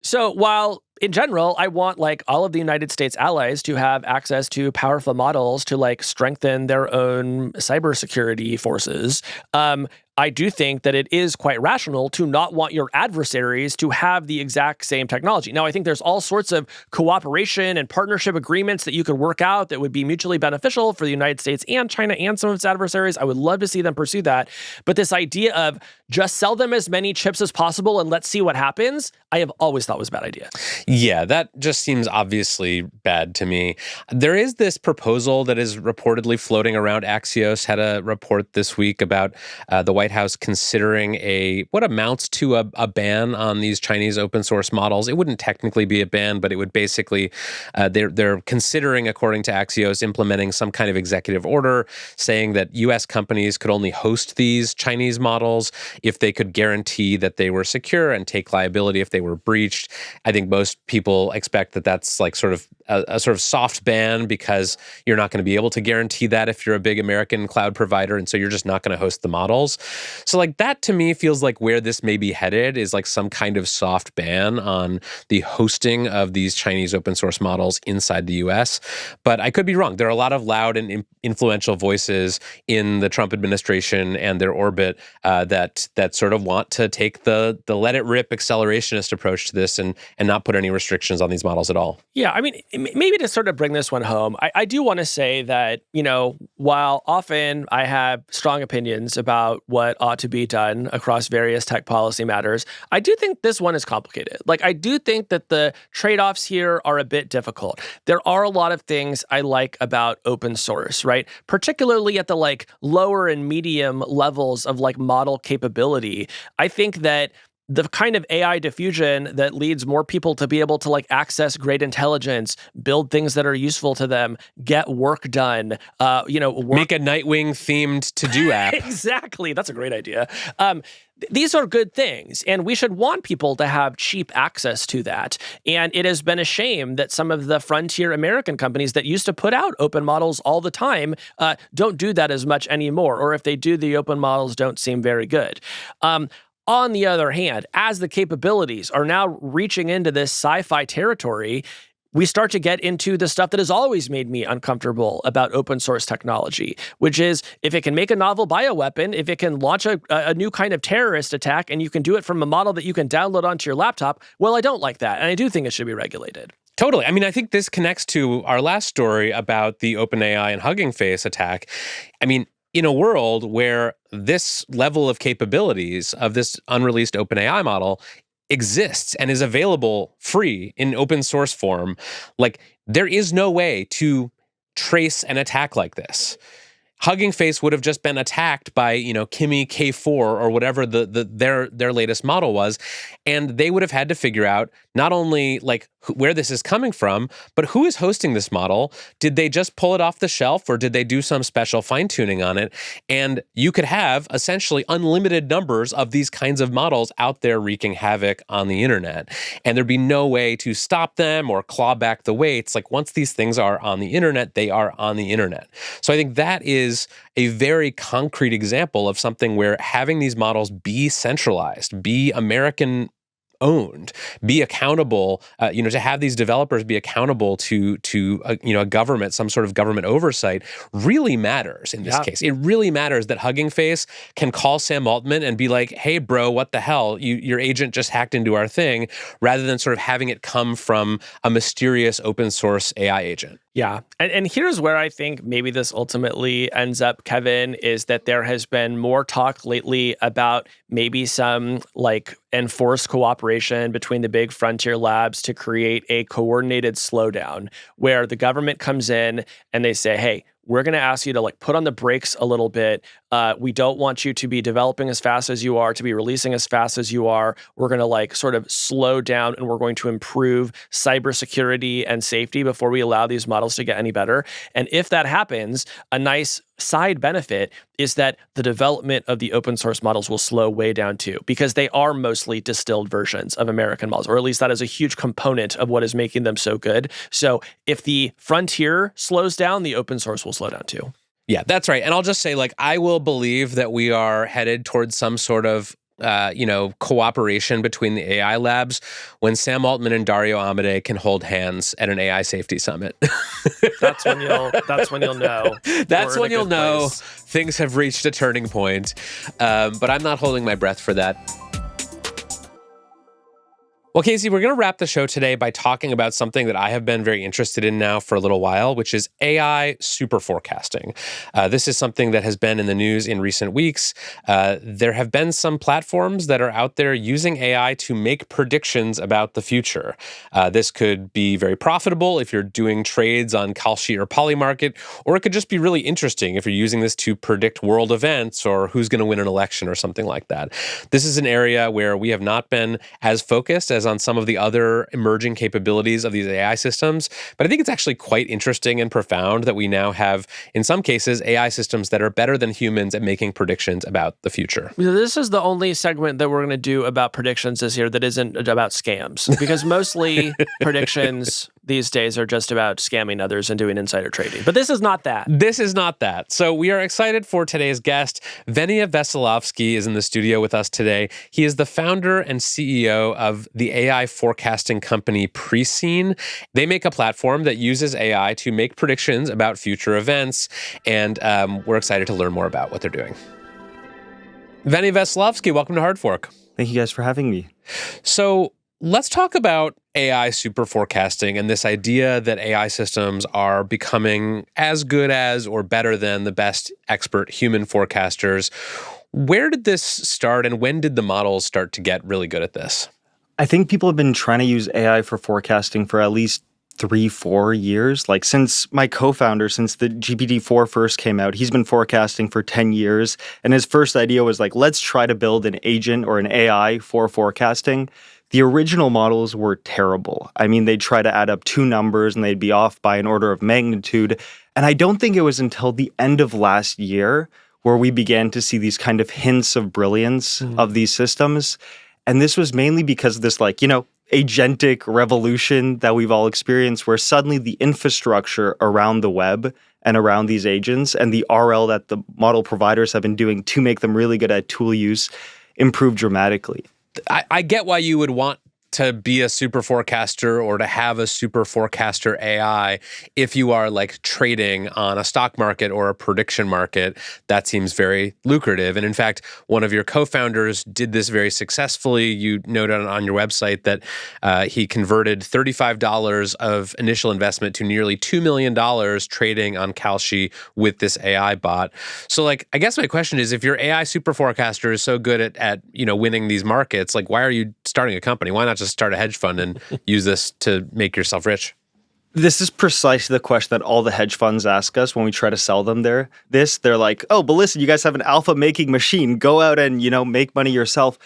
So while in general, I want all of the United States allies to have access to powerful models to strengthen their own cybersecurity forces, I do think that it is quite rational to not want your adversaries to have the exact same technology. Now, I think there's all sorts of cooperation and partnership agreements that you could work out that would be mutually beneficial for the United States and China and some of its adversaries. I would love to see them pursue that. But this idea of just sell them as many chips as possible and let's see what happens, I have always thought was a bad idea. Yeah, that just seems obviously bad to me. There is this proposal that is reportedly floating around. Axios had a report this week about the White House considering what amounts to a ban on these Chinese open source models. It wouldn't technically be a ban, but it would basically, they're considering, according to Axios, implementing some kind of executive order saying that U.S. companies could only host these Chinese models if they could guarantee that they were secure and take liability if they were breached. I think most people expect that that's sort of a sort of soft ban because you're not going to be able to guarantee that if you're a big American cloud provider, and so you're just not going to host the models. So that to me feels like where this may be headed is some kind of soft ban on the hosting of these Chinese open source models inside the US. But I could be wrong. There are a lot of loud and influential voices in the Trump administration and their orbit that sort of want to take the let it rip accelerationist approach to this and not put any restrictions on these models at all. Yeah, I mean, maybe to sort of bring this one home, I do want to say that, while often I have strong opinions about what ought to be done across various tech policy matters, I do think this one is complicated. I do think that the trade-offs here are a bit difficult. There are a lot of things I like about open source, right? Particularly at the lower and medium levels of model capability. I think that the kind of AI diffusion that leads more people to be able to access great intelligence, build things that are useful to them, get work done, make a Nightwing themed to-do app. Exactly. That's a great idea. These are good things, and we should want people to have cheap access to that. And it has been a shame that some of the frontier American companies that used to put out open models all the time don't do that as much anymore, or if they do, the open models don't seem very good. On the other hand, as the capabilities are now reaching into this sci-fi territory, we start to get into the stuff that has always made me uncomfortable about open source technology, which is if it can make a novel bioweapon, if it can launch a new kind of terrorist attack, and you can do it from a model that you can download onto your laptop, well, I don't like that. And I do think it should be regulated. Totally. I mean, I think this connects to our last story about the OpenAI and Hugging Face attack. I mean, in a world where this level of capabilities of this unreleased OpenAI model exists and is available free in open source form, there is no way to trace an attack like this. Hugging Face would have just been attacked by, Kimi K3 or whatever their latest model was, and they would have had to figure out not only where this is coming from, but who is hosting this model. Did they just pull it off the shelf, or did they do some special fine-tuning on it? And you could have essentially unlimited numbers of these kinds of models out there wreaking havoc on the internet, and there'd be no way to stop them or claw back the weights. Once these things are on the internet, they are on the internet. So I think that is a very concrete example of something where having these models be centralized, be American owned, be accountable, to have these developers be accountable to a government, some sort of government oversight, really matters in this case. It really matters that Hugging Face can call Sam Altman and be like, hey, bro, what the hell? Your agent just hacked into our thing, rather than sort of having it come from a mysterious open source AI agent. Yeah. And here's where I think maybe this ultimately ends up, Kevin, is that there has been more talk lately about maybe some like enforced cooperation between the big frontier labs to create a coordinated slowdown where the government comes in and they say, hey, we're going to ask you to like put on the brakes a little bit. We don't want you to be developing as fast as you are, to be releasing as fast as you are. We're going to like sort of slow down and we're going to improve cybersecurity and safety before we allow these models to get any better. And if that happens, a nice side benefit is that the development of the open source models will slow way down too, because they are mostly distilled versions of American models, or at least that is a huge component of what is making them so good. So if the frontier slows down, the open source will slow down too. Yeah, that's right. And I'll just say, like, I will believe that we are headed towards some sort of cooperation between the AI labs when Sam Altman and Dario Amodei can hold hands at an AI safety summit. That's when you'll know. That's when you'll know things have reached a turning point. But I'm not holding my breath for that. Well, Casey, we're going to wrap the show today by talking about something that I have been very interested in now for a little while, which is AI superforecasting. This is something that has been in the news in recent weeks. There have been some platforms that are out there using AI to make predictions about the future. This could be very profitable if you're doing trades on Kalshi or Polymarket, or it could just be really interesting if you're using this to predict world events or who's going to win an election or something like that. This is an area where we have not been as focused as on some of the other emerging capabilities of these AI systems. But I think it's actually quite interesting and profound that we now have, in some cases, AI systems that are better than humans at making predictions about the future. This is the only segment that we're going to do about predictions this year that isn't about scams, because mostly predictions these days are just about scamming others and doing insider trading. But this is not that. This is not that. So we are excited for today's guest. Veniamin Veselovsky is in the studio with us today. He is the founder and CEO of the AI forecasting company Preseen. They make a platform that uses AI to make predictions about future events, and we're excited to learn more about what they're doing. Veniamin Veselovsky, welcome to Hard Fork. Thank you guys for having me. So let's talk about AI super forecasting and this idea that AI systems are becoming as good as or better than the best expert human forecasters. Where did this start, and when did the models start to get really good at this? I think people have been trying to use AI for forecasting for at least 3-4 years. Like since my co-founder, since the GPT-4 first came out, he's been forecasting for 10 years. And his first idea was like, let's try to build an agent or an AI for forecasting. The original models were terrible. I mean, they'd try to add up two numbers and they'd be off by an order of magnitude. And I don't think it was until the end of last year where we began to see these kind of hints of brilliance of these systems. And this was mainly because of this, agentic revolution that we've all experienced, where suddenly the infrastructure around the web and around these agents and the RL that the model providers have been doing to make them really good at tool use improved dramatically. I get why you would want to be a super forecaster or to have a super forecaster AI if you are like trading on a stock market or a prediction market. That seems very lucrative. And in fact, one of your co-founders did this very successfully. You noted on your website that he converted $35 of initial investment to nearly $2 million trading on Kalshi with this AI bot. So I guess my question is, if your AI super forecaster is so good at winning these markets, why are you starting a company? Why not just start a hedge fund and use this to make yourself rich? This is precisely the question that all the hedge funds ask us when we try to sell them they're like, oh, but listen, you guys have an alpha making machine. Go out and, make money yourself.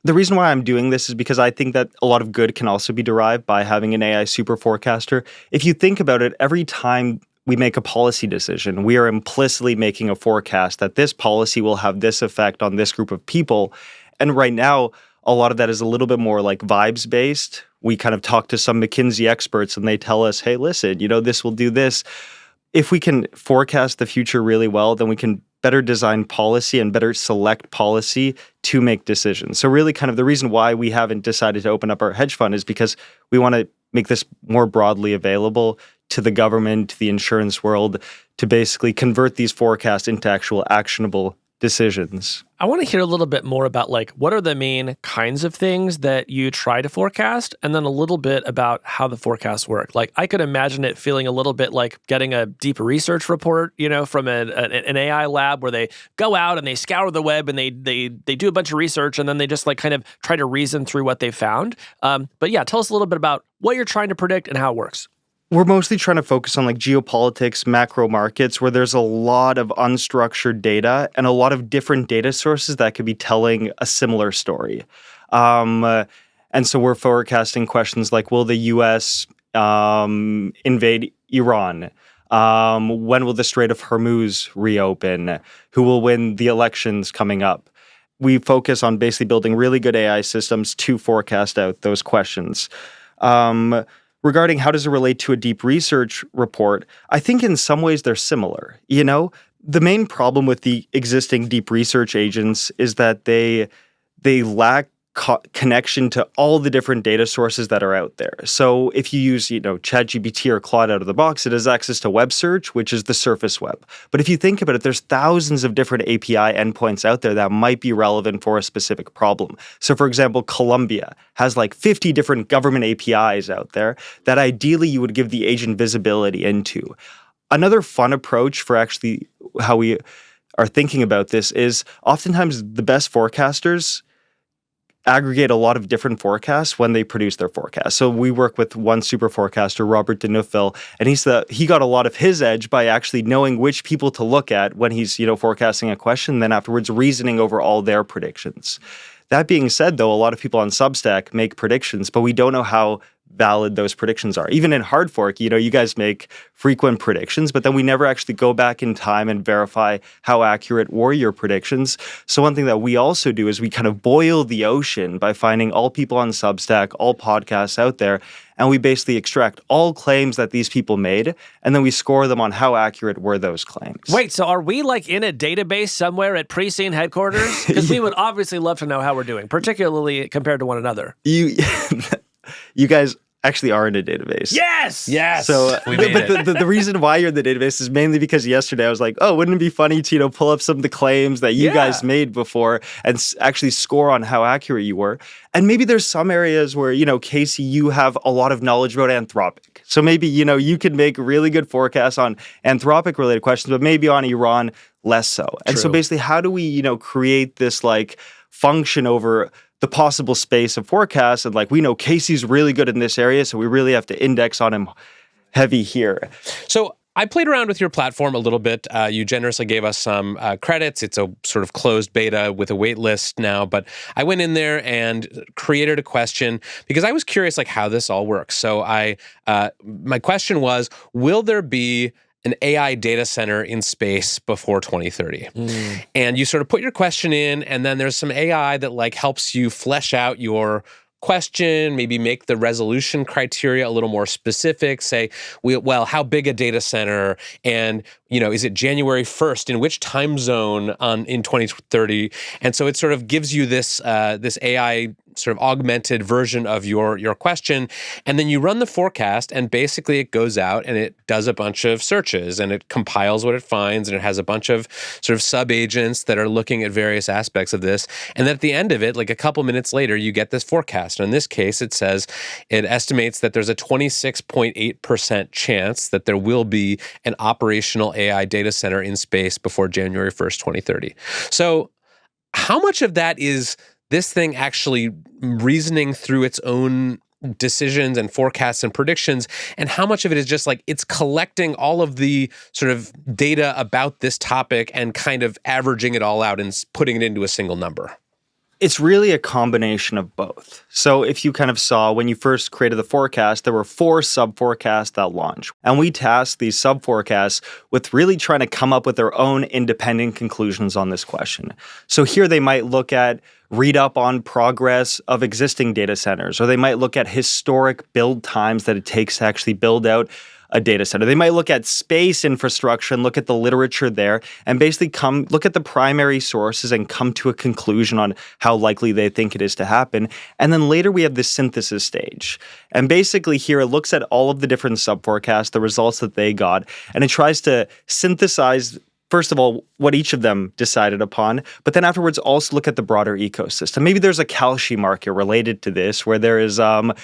The reason why I'm doing this is because I think that a lot of good can also be derived by having an AI super forecaster. If you think about it, every time we make a policy decision, we are implicitly making a forecast that this policy will have this effect on this group of people. And right now, a lot of that is a little bit more like vibes based. We kind of talk to some McKinsey experts and they tell us, hey, listen, this will do this. If we can forecast the future really well, then we can better design policy and better select policy to make decisions. So really kind of the reason why we haven't decided to open up our hedge fund is because we want to make this more broadly available to the government, to the insurance world, to basically convert these forecasts into actual actionable decisions. I want to hear a little bit more about like what are the main kinds of things that you try to forecast, and then a little bit about how the forecasts work. Like I could imagine it feeling a little bit like getting a deep research report, from an AI lab where they go out and they scour the web and they do a bunch of research and then they just like kind of try to reason through what they found. But yeah, tell us a little bit about what you're trying to predict and how it works. We're mostly trying to focus on like geopolitics, macro markets, where there's a lot of unstructured data and a lot of different data sources that could be telling a similar story. And so we're forecasting questions like, will the U.S. Invade Iran? When will the Strait of Hormuz reopen? Who will win the elections coming up? We focus on basically building really good AI systems to forecast out those questions. Regarding how does it relate to a deep research report, I think in some ways they're similar. The main problem with the existing deep research agents is that they lack connection to all the different data sources that are out there. So if you use, ChatGPT or Claude out of the box, it has access to web search, which is the surface web. But if you think about it, there's thousands of different API endpoints out there that might be relevant for a specific problem. So for example, Colombia has like 50 different government APIs out there that ideally you would give the agent visibility into. Another fun approach for actually how we are thinking about this is oftentimes the best forecasters aggregate a lot of different forecasts when they produce their forecasts. So we work with one super forecaster, Robert de Neufville, and he got a lot of his edge by actually knowing which people to look at when he's, forecasting a question, then afterwards reasoning over all their predictions. That being said, though, a lot of people on Substack make predictions, but we don't know how valid those predictions are. Even in hard fork, you guys make frequent predictions, but then we never actually go back in time and verify how accurate were your predictions. So one thing that we also do is we kind of boil the ocean by finding all people on Substack, all podcasts out there, and we basically extract all claims that these people made, and then we score them on how accurate were those claims. Wait, so are we like in a database somewhere at Preseen headquarters? Because we would obviously love to know how we're doing, particularly compared to one another. You guys actually are in a database. Yes! Yes! So, We made it. the reason why you're in the database is mainly because yesterday I was like, oh, wouldn't it be funny to, pull up some of the claims that you guys made before and actually score on how accurate you were. And maybe there's some areas where, Casey, you have a lot of knowledge about Anthropic. So maybe, you could make really good forecasts on Anthropic related questions, but maybe on Iran, less so. And so basically, how do we, create this like function over the possible space of forecasts, and like we know Casey's really good in this area, so we really have to index on him heavy here. So I played around with your platform a little bit. You generously gave us some credits. It's a sort of closed beta with a wait list now, but I went in there and created a question because I was curious like how this all works. So my question was, will there be an AI data center in space before 2030. And you sort of put your question in, and then there's some AI that like helps you flesh out your question, maybe make the resolution criteria a little more specific, say, how big a data center, and is it January 1st, in which time zone in 2030? And so it sort of gives you this AI sort of augmented version of your question, and then you run the forecast, and basically it goes out and it does a bunch of searches, and it compiles what it finds, and it has a bunch of sort of sub-agents that are looking at various aspects of this, and then at the end of it, like a couple minutes later, you get this forecast. And in this case, it estimates that there's a 26.8% chance that there will be an operational AI data center in space before January 1st, 2030. So how much of that is this thing actually reasoning through its own decisions and forecasts and predictions, and how much of it is just like it's collecting all of the sort of data about this topic and kind of averaging it all out and putting it into a single number? It's really a combination of both. So if you kind of saw when you first created the forecast, there were 4 sub-forecasts that launched. And we tasked these sub-forecasts with really trying to come up with their own independent conclusions on this question. So here they might look at read up on progress of existing data centers, or they might look at historic build times that it takes to actually build out a data center. They might look at space infrastructure and look at the literature there and basically look at the primary sources and come to a conclusion on how likely they think it is to happen. And then later we have the synthesis stage. And basically here it looks at all of the different sub-forecasts, the results that they got, and it tries to synthesize first of all, what each of them decided upon, but then afterwards also look at the broader ecosystem. Maybe there's a Kalshi market related to this where there is, a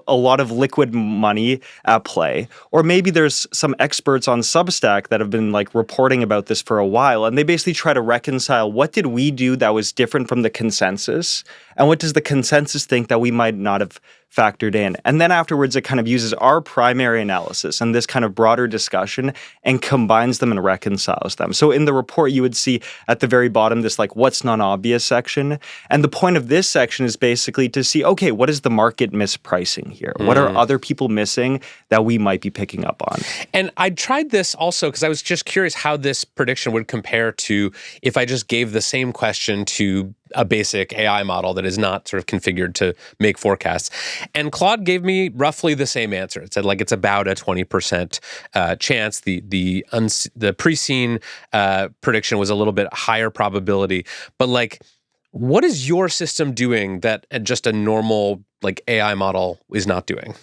lot of liquid money at play. Or maybe there's some experts on Substack that have been like reporting about this for a while, and they basically try to reconcile what did we do that was different from the consensus, and what does the consensus think that we might not have factored in. And then afterwards, it kind of uses our primary analysis and this kind of broader discussion and combines them and reconciles them. So in the report, you would see at the very bottom this like what's non-obvious section. And the point of this section is basically to see, okay, what is the market mispricing here? What are other people missing that we might be picking up on? And I tried this also because I was just curious how this prediction would compare to if I just gave the same question to a basic AI model that is not sort of configured to make forecasts. And Claude gave me roughly the same answer. It said like it's about a 20% chance. The Preseen prediction was a little bit higher probability. But like, what is your system doing that just a normal like AI model is not doing?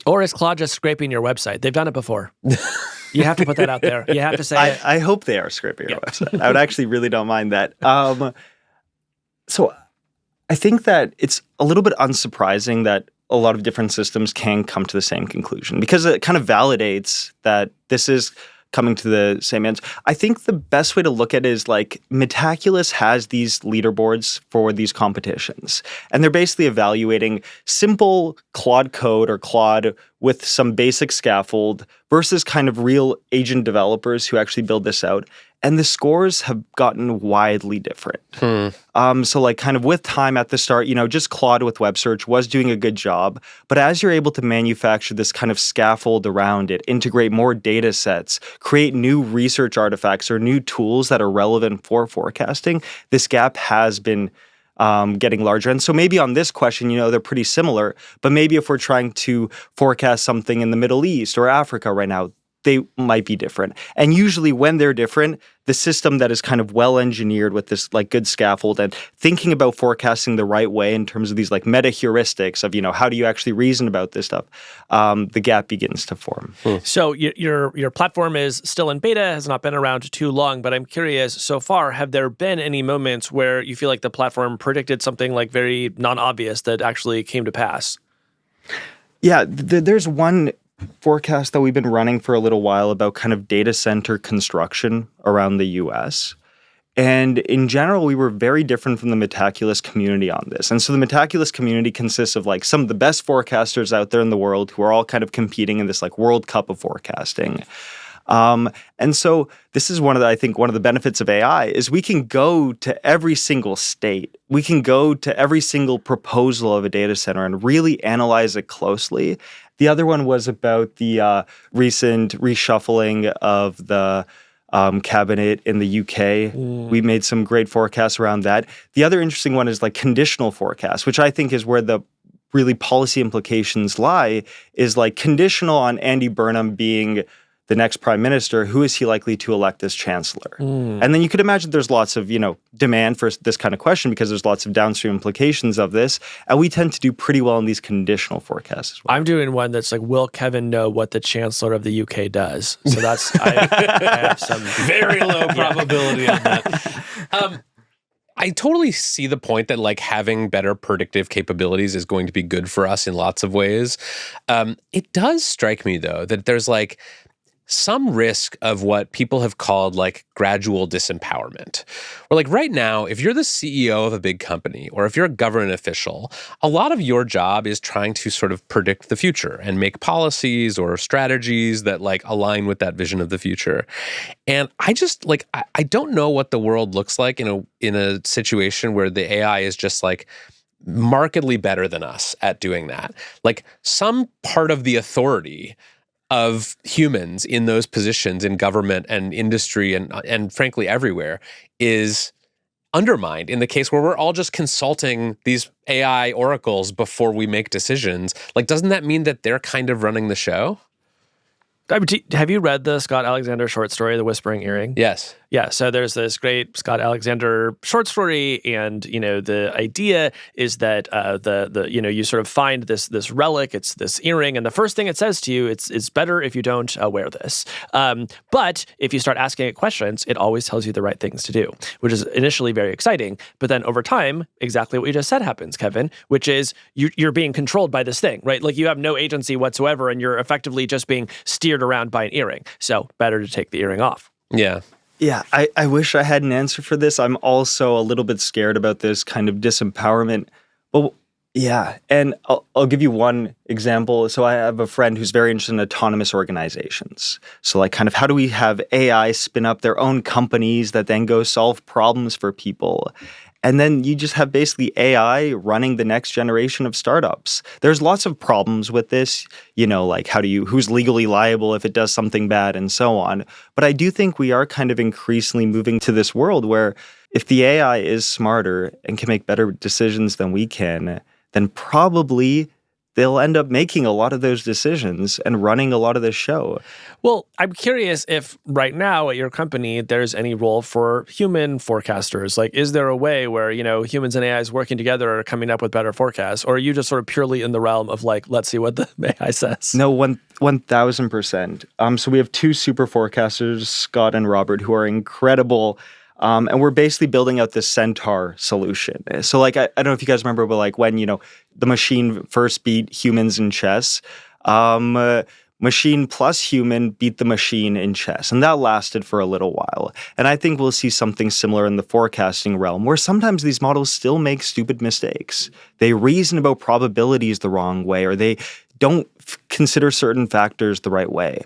Or is Claude just scraping your website? They've done it before. You have to put that out there. You have to say I hope they are scraping your website. I would actually really don't mind that. So I think that it's a little bit unsurprising that a lot of different systems can come to the same conclusion because it kind of validates that this is coming to the same ends. I think the best way to look at it is like Metaculus has these leaderboards for these competitions, and they're basically evaluating simple Claude code or Claude with some basic scaffold versus kind of real agent developers who actually build this out. And the scores have gotten widely different. So like kind of with time at the start, just Claude with web search was doing a good job. But as you're able to manufacture this kind of scaffold around it, integrate more data sets, create new research artifacts or new tools that are relevant for forecasting, this gap has been getting larger. And so maybe on this question, they're pretty similar. But maybe if we're trying to forecast something in the Middle East or Africa right now, they might be different. And usually when they're different, the system that is kind of well engineered with this like good scaffold and thinking about forecasting the right way in terms of these like meta heuristics of, how do you actually reason about this stuff, the gap begins to form. So your platform is still in beta, has not been around too long, but I'm curious, so far, have there been any moments where you feel like the platform predicted something like very non-obvious that actually came to pass? Yeah, there's one forecast that we've been running for a little while about kind of data center construction around the US. And in general, we were very different from the Metaculus community on this. And so the Metaculus community consists of like some of the best forecasters out there in the world who are all kind of competing in this like World Cup of forecasting. And so this is one of the benefits of AI is we can go to every single state. We can go to every single proposal of a data center and really analyze it closely. The other one was about the recent reshuffling of the cabinet in the UK. We made some great forecasts around that. The other interesting one is like conditional forecasts, which I think is where the really policy implications lie, is like conditional on Andy Burnham being the next prime minister, who is he likely to elect as chancellor? And then you could imagine there's lots of, demand for this kind of question because there's lots of downstream implications of this. And we tend to do pretty well in these conditional forecasts as well. I'm doing one that's like, will Kevin know what the chancellor of the UK does? So that's, I have some very low probability on that. I totally see the point that like having better predictive capabilities is going to be good for us in lots of ways. It does strike me though that there's like some risk of what people have called like gradual disempowerment. Or like right now, if you're the CEO of a big company or if you're a government official, a lot of your job is trying to sort of predict the future and make policies or strategies that like align with that vision of the future. And I just like, I don't know what the world looks like in a situation where the AI is just like markedly better than us at doing that. Like some part of the authority of humans in those positions in government and industry and frankly everywhere is undermined in the case where we're all just consulting these AI oracles before we make decisions. Like, doesn't that mean that they're kind of running the show? Have you read the Scott Alexander short story, The Whispering Earring? Yes. Yeah, so there's this great Scott Alexander short story, and the idea is that you sort of find this relic, it's this earring, and the first thing it says to you, it's better if you don't wear this. But if you start asking it questions, it always tells you the right things to do, which is initially very exciting. But then over time, exactly what you just said happens, Kevin, which is you're being controlled by this thing, right? Like you have no agency whatsoever, and you're effectively just being steered around by an earring. So better to take the earring off. Yeah. Yeah, I wish I had an answer for this. I'm also a little bit scared about this kind of disempowerment. But yeah, and I'll give you one example. So I have a friend who's very interested in autonomous organizations. So like kind of how do we have AI spin up their own companies that then go solve problems for people? And then you just have basically AI running the next generation of startups. There's lots of problems with this, like who's legally liable if it does something bad and so on. But I do think we are kind of increasingly moving to this world where if the AI is smarter and can make better decisions than we can, then probably they'll end up making a lot of those decisions and running a lot of the show. Well, I'm curious if right now at your company, there's any role for human forecasters. Like, is there a way where, humans and AIs working together are coming up with better forecasts? Or are you just sort of purely in the realm of like, let's see what the AI says? No, 1,000%. So we have two super forecasters, Scott and Robert, who are incredible. And we're basically building out this Centaur solution. So like, I don't know if you guys remember, but like when, the machine first beat humans in chess, machine plus human beat the machine in chess. And that lasted for a little while. And I think we'll see something similar in the forecasting realm, where sometimes these models still make stupid mistakes. They reason about probabilities the wrong way, or they don't consider certain factors the right way.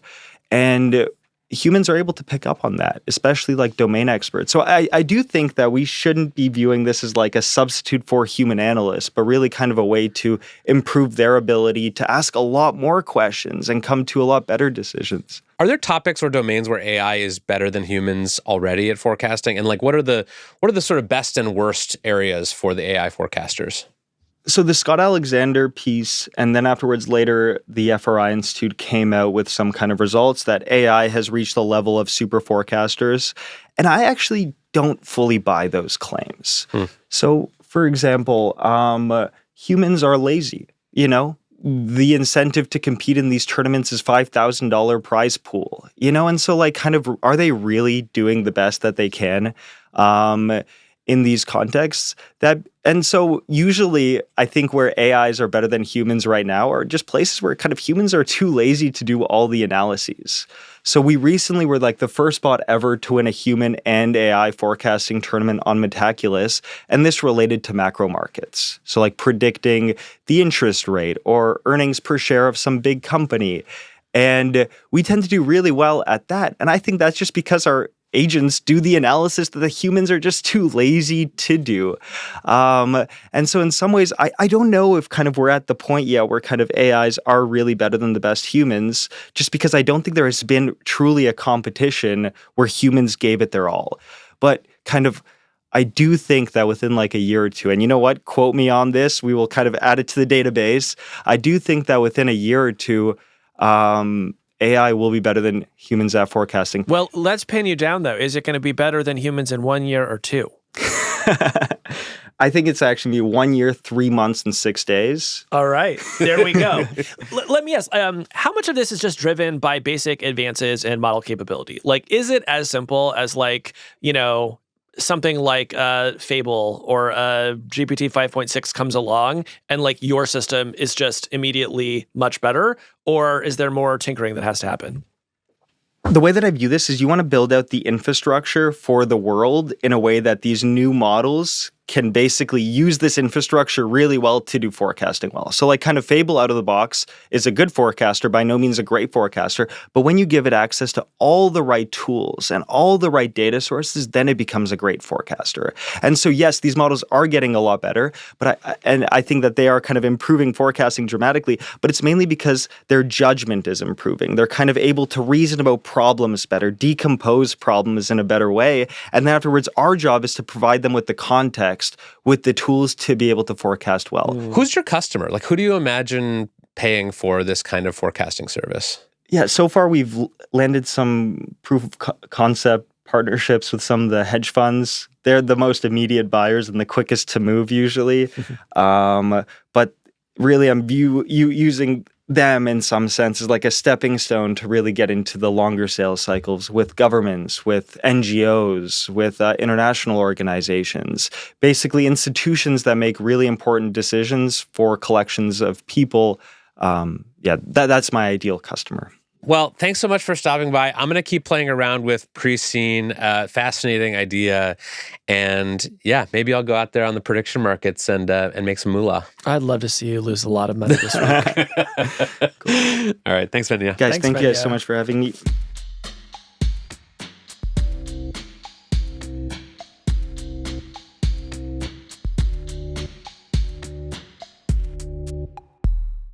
And humans are able to pick up on that, especially like domain experts. So I do think that we shouldn't be viewing this as like a substitute for human analysts, but really kind of a way to improve their ability to ask a lot more questions and come to a lot better decisions. Are there topics or domains where AI is better than humans already at forecasting? And like, what are the sort of best and worst areas for the AI forecasters? So the Scott Alexander piece, and then afterwards later, the FRI Institute came out with some kind of results that AI has reached the level of super forecasters. And I actually don't fully buy those claims. So, for example, humans are lazy, The incentive to compete in these tournaments is $5,000 prize pool, And so like kind of, are they really doing the best that they can? In these contexts and so usually I think where AIs are better than humans right now are just places where kind of humans are too lazy to do all the analyses. So we recently were like the first bot ever to win a human and AI forecasting tournament on Metaculus, and this related to macro markets. So like predicting the interest rate or earnings per share of some big company. And we tend to do really well at that. And I think that's just because our agents do the analysis that the humans are just too lazy to do. And so in some ways, I don't know if kind of we're at the point yet where kind of AIs are really better than the best humans, just because I don't think there has been truly a competition where humans gave it their all. But kind of, I do think that within like a year or two, and you know what, quote me on this, we will kind of add it to the database. I do think that within a year or two, AI will be better than humans at forecasting. Well, let's pin you down, though. Is it going to be better than humans in 1 year or 2? I think it's actually 1 year, 3 months, and 6 days. All right. There we go. Let me ask, how much of this is just driven by basic advances in model capability? Like, is it as simple as like, something like Fable or GPT 5.6 comes along and like your system is just immediately much better? Or is there more tinkering that has to happen? The way that I view this is you want to build out the infrastructure for the world in a way that these new models can basically use this infrastructure really well to do forecasting well. So like kind of Fable out of the box is a good forecaster, by no means a great forecaster, but when you give it access to all the right tools and all the right data sources, then it becomes a great forecaster. And so yes, these models are getting a lot better, but I think that they are kind of improving forecasting dramatically, but it's mainly because their judgment is improving. They're kind of able to reason about problems better, decompose problems in a better way, and then afterwards our job is to provide them with the context, with the tools to be able to forecast well. Who's your customer? Like, who do you imagine paying for this kind of forecasting service? Yeah, so far we've landed some proof of concept partnerships with some of the hedge funds. They're the most immediate buyers and the quickest to move usually. But really, I'm using them in some sense as like a stepping stone to really get into the longer sales cycles with governments, with NGOs, with international organizations, basically institutions that make really important decisions for collections of people. That's my ideal customer. Well, thanks so much for stopping by. I'm going to keep playing around with Preseen. Fascinating idea. And yeah, maybe I'll go out there on the prediction markets and make some moolah. I'd love to see you lose a lot of money this week. Cool. All right. Thanks, Venia. Guys, thank you guys so much for having me.